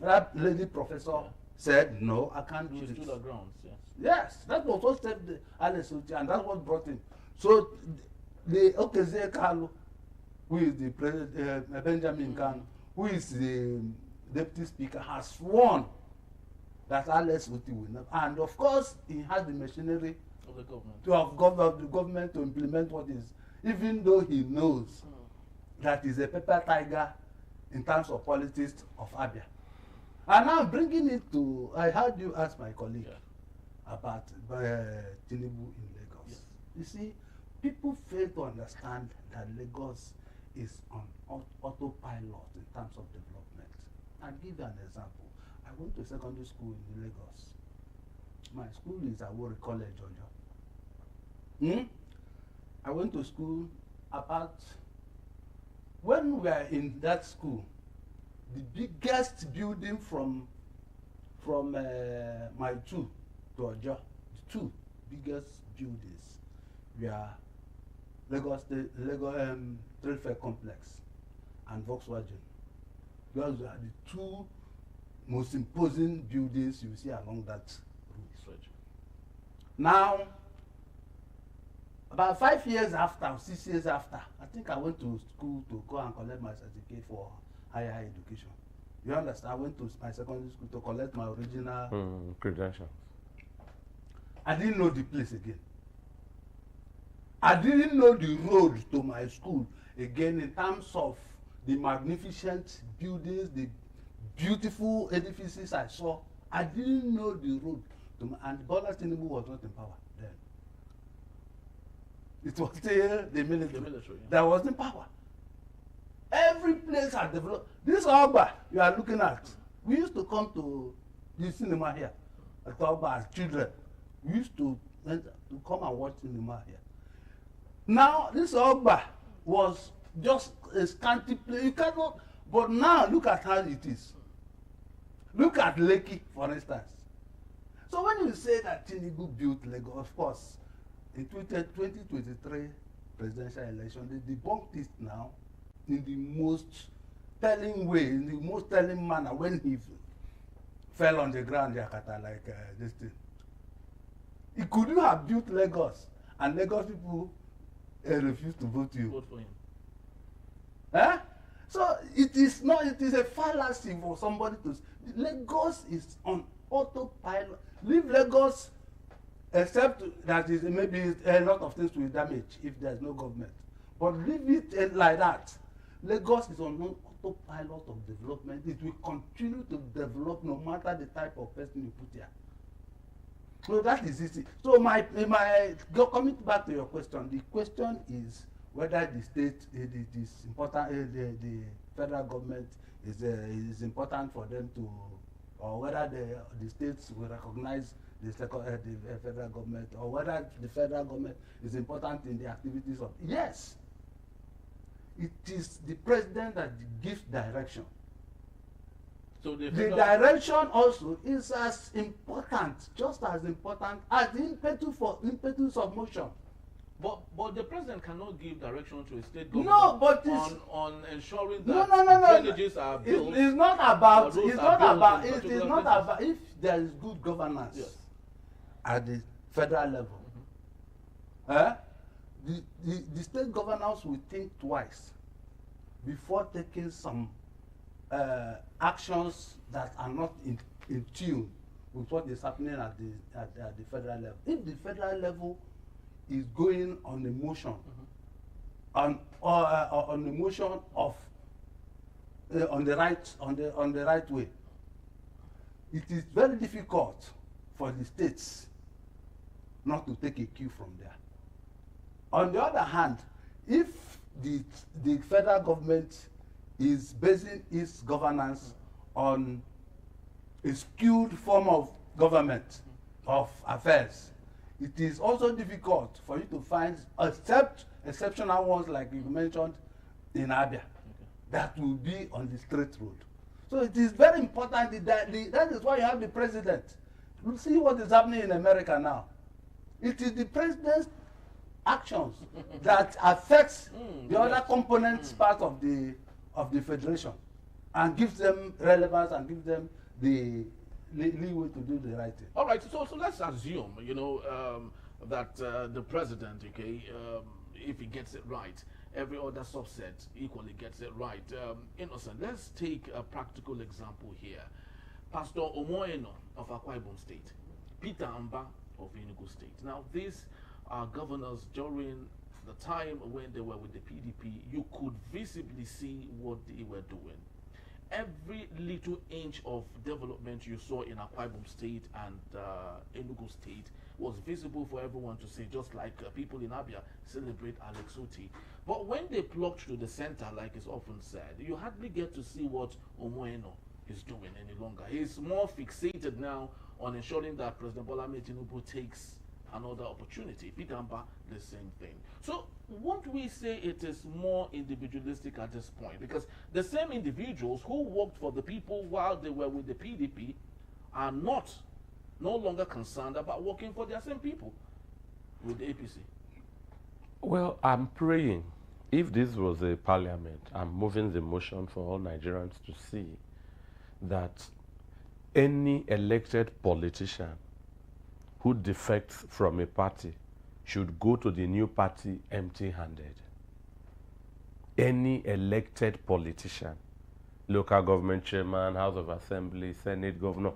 that lady professor said, no, I can't do this. The grounds, Yes, that was what saved Alex Oti, and that's what brought him. So the Okezie Kalu, who is the president, Benjamin Kanu, who is the deputy speaker, has sworn that Alex Oti will not. And of course, he has the machinery of the government to implement what is, even though he knows that he's a paper tiger in terms of politics of Abia. And now bringing it to, I heard you ask my colleague about Tinubu in Lagos. Yes. You see, people fail to understand that Lagos is on autopilot in terms of development. I'll give you an example. I went to secondary school in Lagos. My school is at Warri College, Georgia. I went to school about, when we were in that school, the biggest building from my two to Ojo, the two biggest buildings were Lagos Trade Fair Complex and Volkswagen. Those are the two most imposing buildings you see along that route. Now, about 5 years after, 6 years after, I think I went to school to go and collect my certificate for higher education. You understand? I went to my secondary school to collect my original credentials. I didn't know the place again. I didn't know the road to my school again in terms of the magnificent buildings, the beautiful edifices I saw. I didn't know the road to my, and Bola Tinubu was not in power then. It was still the military. That was in power. Every place had developed. This Ogba you are looking at, we used to come to the cinema here at Ogba as children. We used to come and watch cinema here. Now, this Ogba was just a scanty place. You cannot, but now look at how it is. Look at Lekki, for instance. So when you say that Tinubu built Lagos, of course, in 2023 presidential election, they debunked it now in the most telling way, in the most telling manner, when he fell on the ground, Yakata, like this thing. He couldn't have built Lagos, and Lagos people refused to vote you. Vote for him. Eh? So it is not. It is a fallacy for somebody to. Lagos is on autopilot. Leave Lagos, except that is maybe a lot of things will damage if there is no government. But leave it like that. Lagos is on autopilot of development. It will continue to develop no matter the type of person you put here. So that is easy. So coming back to your question, the question is whether the state, it is important, the federal government is important for them to, or whether the states will recognize the federal government, or whether the federal government is important in the activities of. Yes, it is the president that gives direction. So the direction also is as important, just as important as the impetus of motion. But the president cannot give direction to a state government on ensuring that drainages are built. It's not about. It is not about if there is good governance. Yes. At the federal level. The state governors will think twice before taking some actions that are not in tune with what is happening at the federal level. If the federal level is going on a motion, on the motion of on the right way, it is very difficult for the states not to take a cue from there. On the other hand, if the federal government is basing its governance on a skewed form of government, of affairs, it is also difficult for you to find, except exceptional ones like you mentioned in Abia, that will be on the straight road. So it is very important that that is why you have the president. You see what is happening in America now. It is the president's actions that affects the other components part of the federation, and gives them relevance and gives them the leeway to do the right thing. All right, so let's assume, that the president, if he gets it right, every other subset equally gets it right. Innocent, let's take a practical example here. Pastor Omoeno of Akwa Ibom State, Peter Amba of Enugu State. Now, these are governors during the time when they were with the PDP. You could visibly see what they were doing. Every little inch of development you saw in Akwa Ibom State and Enugu State was visible for everyone to see, just like people in Abia celebrate Alex Oti. But when they plucked to the center, like is often said, you hardly get to see what Omoeno is doing any longer. He's more fixated now on ensuring that President Bola Ahmed Tinubu takes another opportunity. Peter Amba, the same thing. So won't we say it is more individualistic at this point? Because the same individuals who worked for the people while they were with the PDP are no longer concerned about working for their same people with the APC. Well, I'm praying, if this was a parliament, I'm moving the motion for all Nigerians to see that any elected politician who defects from a party should go to the new party empty-handed. Any elected politician, local government chairman, House of Assembly, Senate, governor,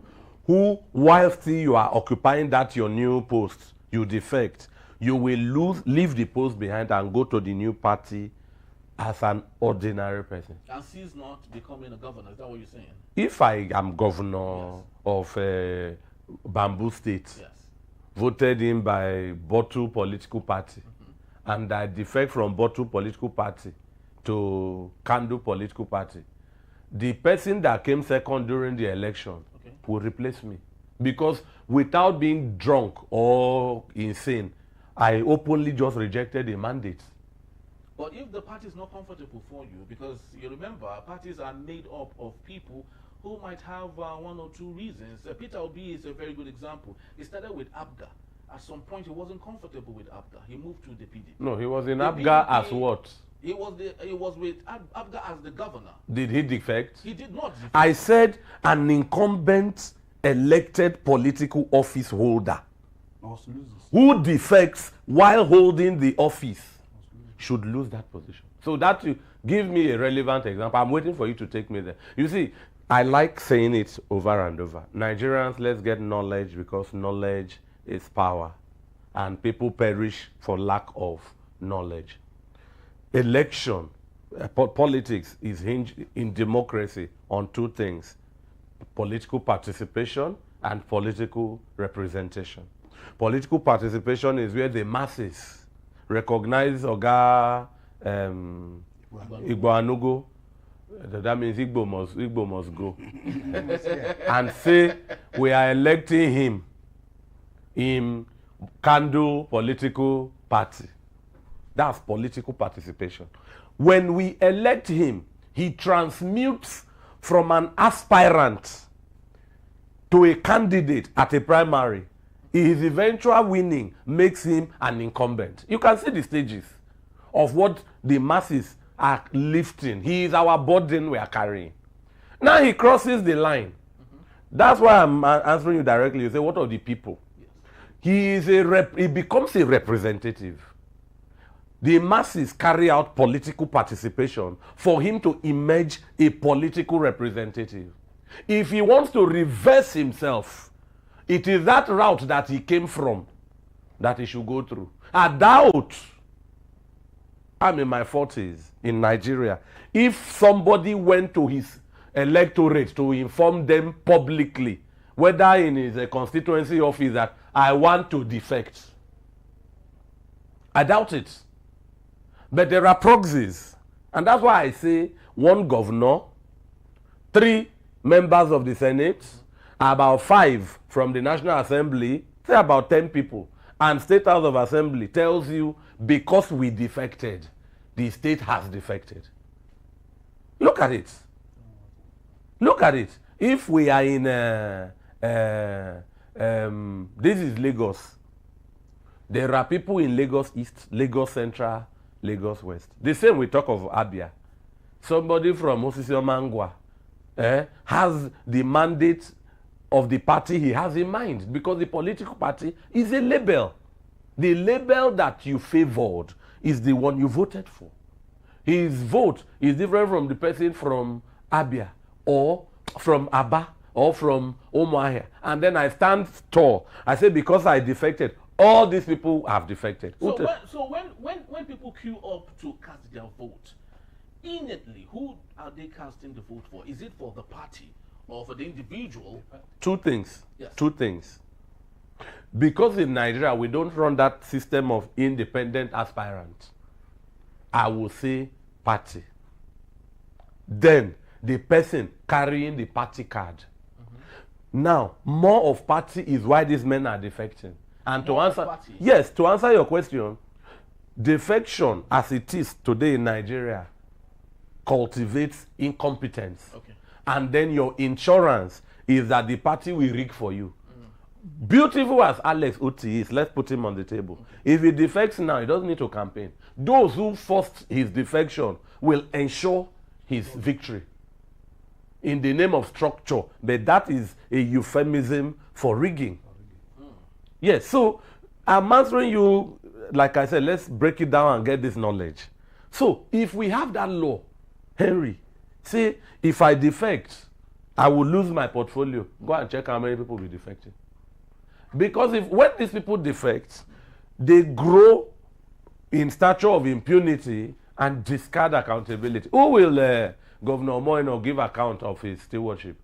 who, whilst you are occupying that your new post, you defect, you will leave the post behind and go to the new party as an ordinary person. And he's not becoming a governor, is that what you're saying? If I am governor of Bamboo State, voted in by Botu political party, and I defect from Botu political party to Kandu political party, the person that came second during the election will replace me. Because without being drunk or insane, I openly just rejected the mandate. But if the party is not comfortable for you, because you remember, parties are made up of people who might have one or two reasons. Peter Obi is a very good example. He started with ABGA. at some point he wasn't comfortable with ABGA. He moved to the PDP. No, he was in The ABGA PDP as what? He was with ABGA as the governor. Did he defect? He did not defect. I said an incumbent elected political office holder who defects while holding the office should lose that position. So that you give me a relevant example. I'm waiting for you to take me there. You see, I like saying it over and over. Nigerians, let's get knowledge because knowledge is power. And people perish for lack of knowledge. Election, politics is hinged in democracy on two things: political participation and political representation. Political participation is where the masses recognize Oga Igbo Anugo. That means Igbo must go. And say we are electing him in Kando political party. That's political participation. When we elect him, he transmutes from an aspirant to a candidate at a primary. His eventual winning makes him an incumbent. You can see the stages of what the masses are lifting. He is our burden we are carrying. Now he crosses the line. That's why I'm answering you directly. You say, what are the people? Yes. He becomes a representative. The masses carry out political participation for him to emerge a political representative. If he wants to reverse himself, it is that route that he came from that he should go through. I doubt, I'm in my 40s in Nigeria, if somebody went to his electorate to inform them publicly, whether in his constituency office, that I want to defect. I doubt it. But there are proxies. And that's why I say one governor, 3 members of the Senate, about 5 from the National Assembly, say about 10 people, and State House of Assembly tells you because we defected, the state has defected. Look at it. Look at it. If we are in, this is Lagos. There are people in Lagos East, Lagos Central, Lagos West. The same we talk of Abia. Somebody from Osisio Mangwa has the mandate of the party he has in mind, because the political party is a label. The label that you favored is the one you voted for. His vote is different from the person from Abia or from Aba or from Umuahia. And then I stand tall. I say because I defected, all these people have defected. So when people queue up to cast their vote, innately, who are they casting the vote for? Is it for the party or for the individual? Two things. Yes. 2 things. Because in Nigeria, we don't run that system of independent aspirants. I will say party. Then the person carrying the party card. Now, more of party is why these men are defecting. And to answer, yes, to answer your question, defection as it is today in Nigeria cultivates incompetence. Okay. And then your insurance is that the party will rig for you. Beautiful as Alex Oti is, let's put him on the table. Okay. If he defects now, he doesn't need to campaign. Those who forced his defection will ensure his victory in the name of structure, but that is a euphemism for rigging. Yes, so I'm answering you, like I said, let's break it down and get this knowledge. So if we have that law, Henry, say if I defect, I will lose my portfolio. Go and check how many people will be defecting. Because when these people defect, they grow in stature of impunity and discard accountability. Who will Governor Moino give account of his stewardship?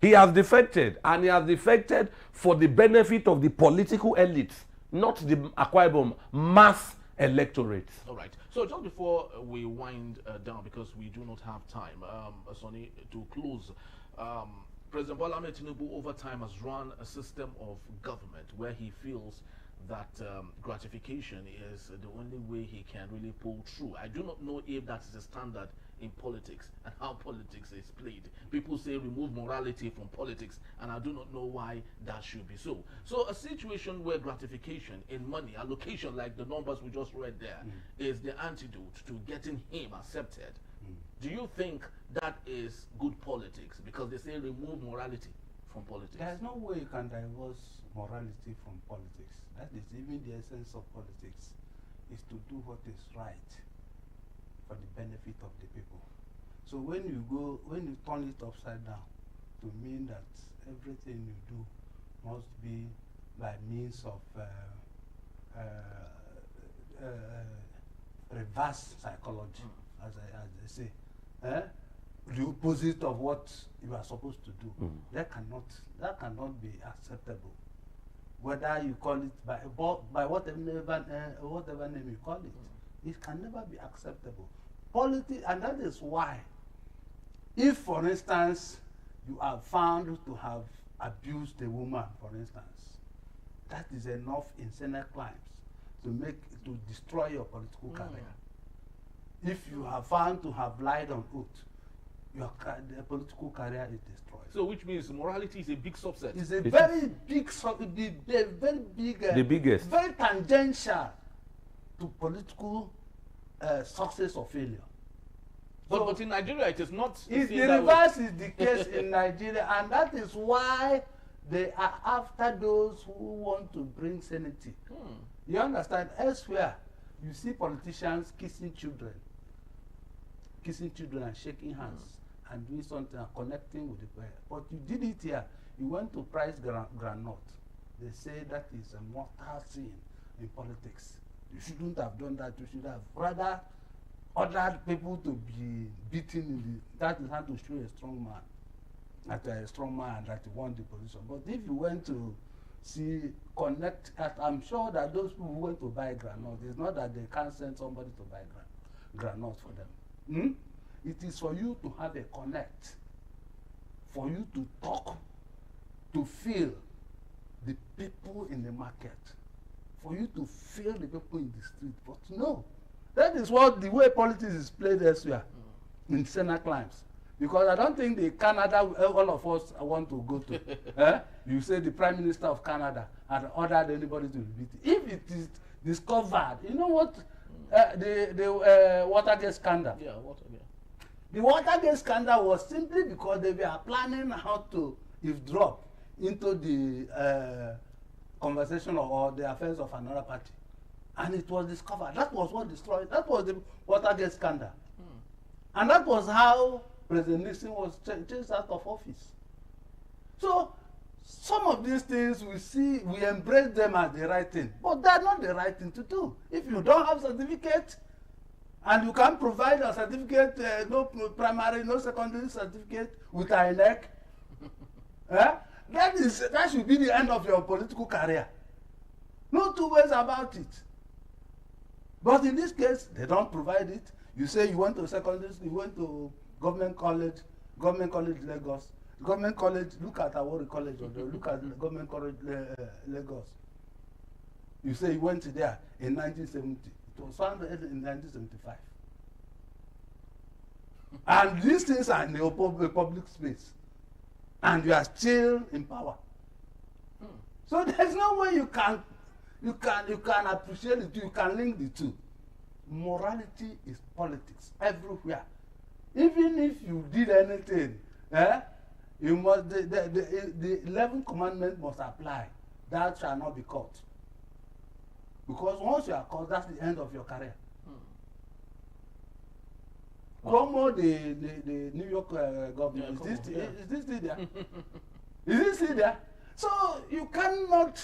He has defected, and he has defected for the benefit of the political elites, not the Akwa Ibom mass electorate. All right. So just before we wind down, because we do not have time, Sonny, to close, President Bola Ahmed Tinubu over time has run a system of government where he feels that gratification is the only way he can really pull through. I do not know if that is a standard in politics and how politics is played. People say remove morality from politics, and I do not know why that should be so. So a situation where gratification in money, allocation like the numbers we just read there, is the antidote to getting him accepted. Do you think that is good politics? Because they say remove morality from politics. There's no way you can divorce morality from politics. That is even the essence of politics, is to do what is right for the benefit of the people. So when you turn it upside down to mean that everything you do must be by means of reverse psychology, as they say, the opposite of what you are supposed to do, that cannot be acceptable. Whether you call it by whatever name you call it, it can never be acceptable. Politics, and that is why, if for instance you are found to have abused a woman, for instance, that is enough in Senate crimes to destroy your political career. If you are found to have lied on oath, your political career is destroyed. So, which means morality is a big subset. It's a very big, very big, the biggest, very tangential to political success or failure. But in Nigeria, it is not. The reverse is the case in Nigeria, and that is why they are after those who want to bring sanity. You understand? Elsewhere, you see politicians kissing children and shaking hands and doing something and connecting with the player. But you did it here. You went to price granite. They say that is a mortal sin in politics. You shouldn't have done that. You should have rather ordered people to be beaten in the. That is how to show a strong man. That you are a strong man, that you want the position. But if you went to connect, I'm sure that those people who went to buy granite, it's not that they can't send somebody to buy granite for them. It is for you to have a connect, for you to talk, to feel the people in the market, for you to feel the people in the street. But no, that is what the way politics is played elsewhere in Senate climes. Because I don't think the Canada, all of us want to go to. You say the Prime Minister of Canada had ordered anybody to be beaten. If it is discovered, you know what, the Watergate scandal. Yeah, Watergate. The Watergate scandal was simply because they were planning how to eavesdrop into the conversation or the affairs of another party. And it was discovered. That was what destroyed. That was the Watergate scandal. And that was how President Nixon was chased out of office. So some of these things we embrace them as the right thing, but they're not the right thing to do. If you don't have certificate and you can't provide a certificate, no primary, no secondary certificate with INEC, that should be the end of your political career. No two ways about it. But in this case, they don't provide it. You say you went to secondary school, you went to government college Lagos. Government college, look at Awori College, or look at government college Lagos. You say you went there in 1970. It was founded in 1975. And these things are in the public space. And you are still in power. So there's no way you can appreciate the two, you can link the two. Morality is politics everywhere. Even if you did anything, you must the 11th commandment must apply. That shall not be caught. Because once you are caught, that's the end of your career. Cuomo, the New York government, is this still there? Is it still there? So you cannot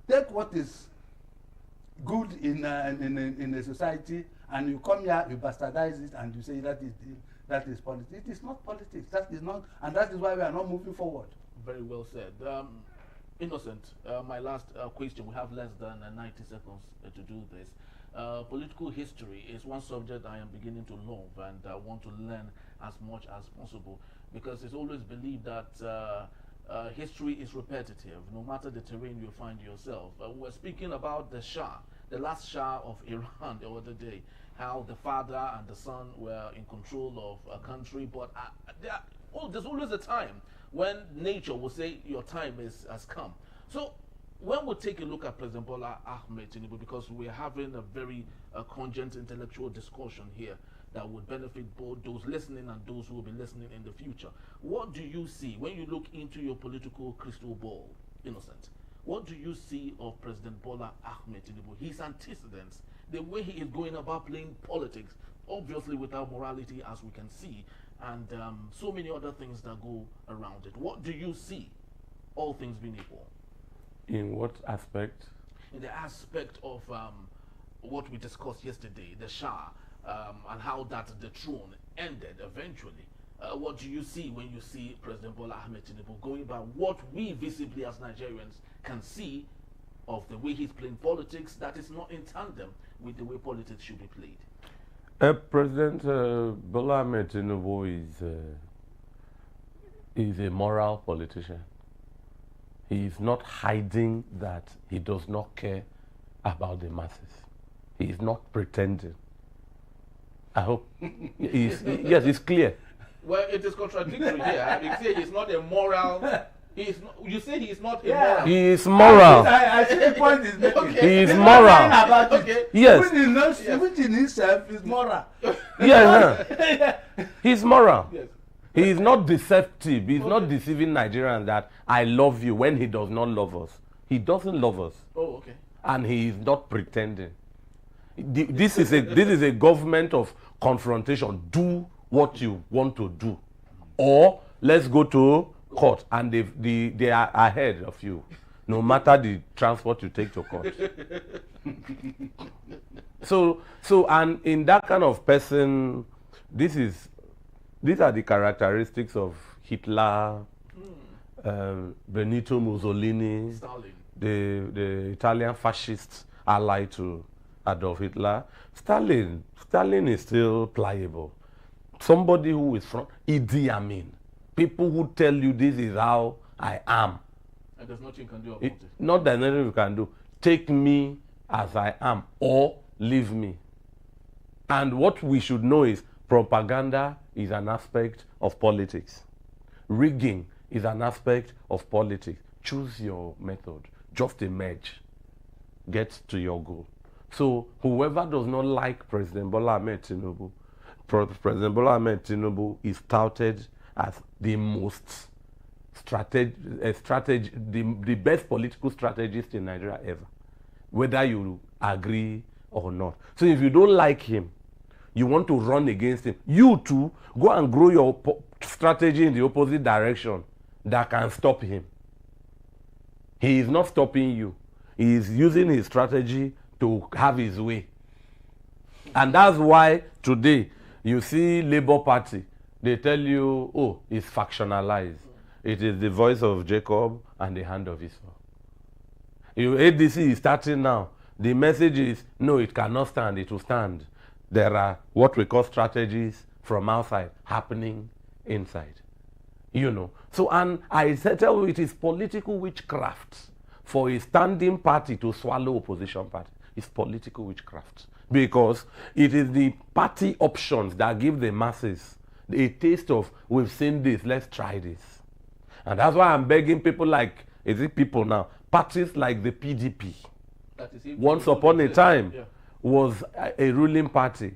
take what is good in a society and you come here, you bastardize it, and you say that is politics. It is not politics. That is not, and that is why we are not moving forward. Very well said. Innocent, my last question. We have less than 90 seconds to do this. Political history is one subject I am beginning to love and I want to learn as much as possible, because it's always believed that history is repetitive, no matter the terrain you find yourself. We're speaking about the Shah, the last Shah of Iran the other day, how the father and the son were in control of a country, but there's always a time when nature will say your time has come. So when we take a look at President Bola Ahmed Tinubu, because we're having a very congent intellectual discussion here that would benefit both those listening and those who will be listening in the future, what do you see when you look into your political crystal ball, Innocent? What do you see of President Bola Ahmed Tinubu, his antecedents, the way he is going about playing politics, obviously without morality, as we can see, and so many other things that go around it? What do you see, all things being equal? In what aspect? In the aspect of what we discussed yesterday, the Shah, and how that the throne ended eventually. What do you see when you see President Bola Ahmed Tinubu going by what we visibly as Nigerians can see of the way he's playing politics that is not in tandem with the way politics should be played? President Bola Ahmed Tinubu is a moral politician. He is not hiding that he does not care about the masses. He is not pretending. I hope. Yes, it's clear. Well, it is contradictory here. You say he's not a moral. You say he is not immoral. He is moral. I see the point is making. Okay. He is moral. About Okay. it. Yes. Which in himself is moral. Yeah. He's moral. Yes. He is not deceptive. He's not deceiving Nigerians that I love you when he does not love us. He doesn't love us. Oh, okay. And he is not pretending. This is a government of confrontation. Do what you want to do, or let's go to court, and they are ahead of you, no matter the transport you take to court. So and in that kind of person, these are the characteristics of Hitler, Benito Mussolini, Stalin. the Italian fascists allied to Adolf Hitler. Stalin is still pliable. Somebody who is from Idi Amin. People who tell you this is how I am. And there's nothing you can do about it. Not that nothing you can do. Take me as I am or leave me. And what we should know is propaganda is an aspect of politics. Rigging is an aspect of politics. Choose your method. Just emerge. Get to your goal. So whoever does not like President Bola Ahmed Tinubu, President Bola Ahmed Tinubu is touted as the most the best political strategist in Nigeria ever, whether you agree or not. So if you don't like him, you want to run against him, you too go and grow your strategy in the opposite direction that can stop him. He is not stopping you. He is using his strategy to have his way. And that's why today you see Labour Party, they tell you, oh, it's factionalized. It is the voice of Jacob and the hand of Esau. ADC is starting now. The message is, no, it cannot stand, it will stand. There are what we call strategies from outside happening inside. You know. So, and I tell you, it is political witchcraft for a standing party to swallow opposition party. It's political witchcraft. Because it is the party options that give the masses a taste of, we've seen this, let's try this. And that's why I'm begging people like, is it people now? Parties like the PDP, once upon a time, was a ruling party,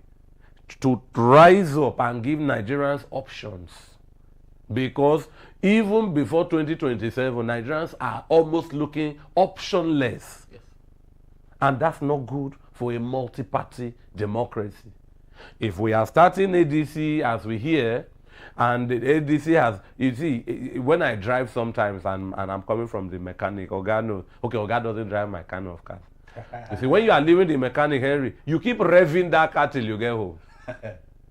to rise up and give Nigerians options. Because even before 2027, Nigerians are almost looking optionless. Yes. And that's not good for a multi-party democracy. If we are starting ADC as we hear, and the ADC has, you see, when I drive sometimes and I'm coming from the mechanic, Oga knows, okay, Oga doesn't drive my kind of car. You see, when you are leaving the mechanic, Henry, you keep revving that car till you get home.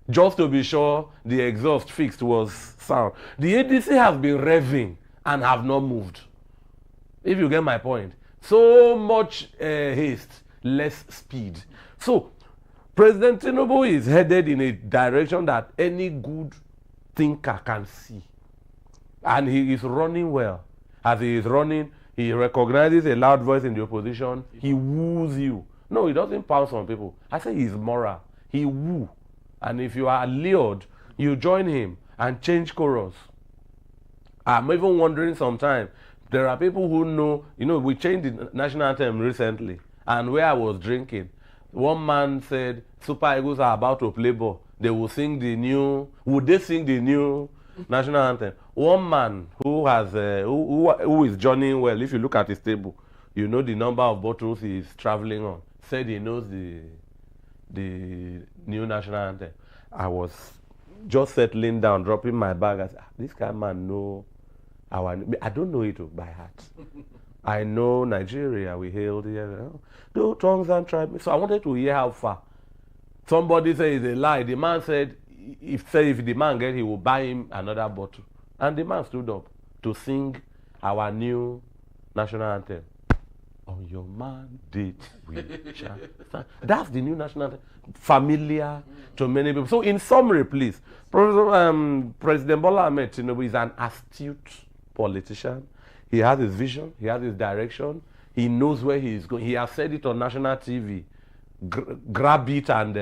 Just to be sure the exhaust fixed was sound. The ADC has been revving and have not moved. If you get my point. So much haste, less speed. So, President Tinubu is headed in a direction that any good thinker can see. And he is running well. As he is running, he recognizes a loud voice in the opposition. He woos you. No, he doesn't pounce on people. I say he's moral. He woo. And if you are lured, you join him and change chorus. I'm even wondering sometimes, there are people who know, we changed the national anthem recently, and where I was drinking, one man said, Super Eagles are about to play ball. They will sing would they sing the new national anthem? One man who has, who is journeying well, if you look at his table, you know the number of bottles he is traveling on, said he knows the new national anthem. I was just settling down, dropping my bag. I said, this kind of man know I don't know it by heart. I know Nigeria, we hailed here. Do tongues and tribes. So I wanted to hear how far. Somebody said it's a lie. The man said, if the man gets, he will buy him another bottle. And the man stood up to sing our new national anthem. On your mandate, we shall stand. That's the new national anthem. Familiar to many people. So in summary, please, President Bola Ahmed Tinubu is an astute politician. He has his vision, he has his direction, he knows where he is going. He has said it on national TV. Grab it and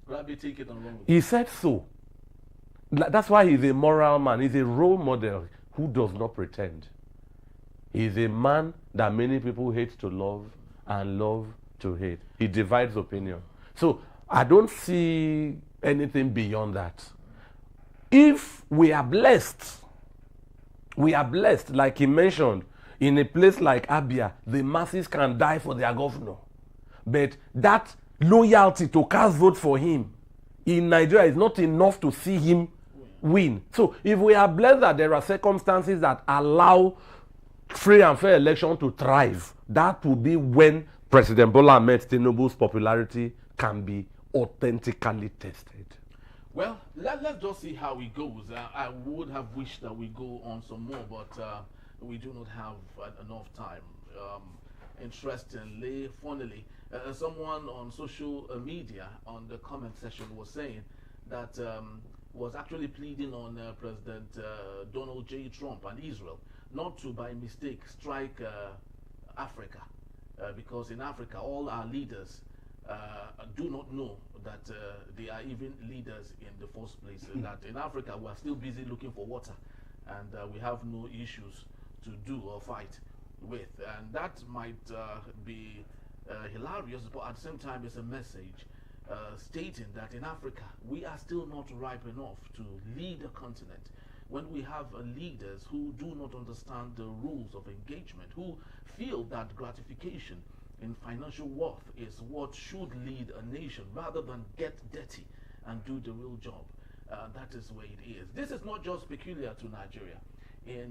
grab it, take it, and run with it. He said so. That's why he's a moral man. He's a role model who does not pretend. He's a man that many people hate to love and love to hate. He divides opinion. So I don't see anything beyond that. If we are blessed, like he mentioned, in a place like Abia, the masses can die for their governor. But that loyalty to cast vote for him in Nigeria is not enough to see him win. So if we are blessed that there are circumstances that allow free and fair election to thrive, that will be when President Bola Ahmed Tinubu's popularity can be authentically tested. Well, let's just see how it goes. I would have wished that we go on some more, but we do not have enough time. Interestingly, funnily, someone on social media on the comment section was saying that was actually pleading on President Donald J. Trump and Israel not to, by mistake, strike Africa, because in Africa, all our leaders do not know that they are even leaders in the first place. That in Africa, we are still busy looking for water, and we have no issues to do or fight with. And that might be hilarious, but at the same time, it's a message stating that in Africa, we are still not ripe enough to lead a continent. When we have leaders who do not understand the rules of engagement, who feel that gratification in financial worth is what should lead a nation rather than get dirty and do the real job. That is where it is. This is not just peculiar to Nigeria. In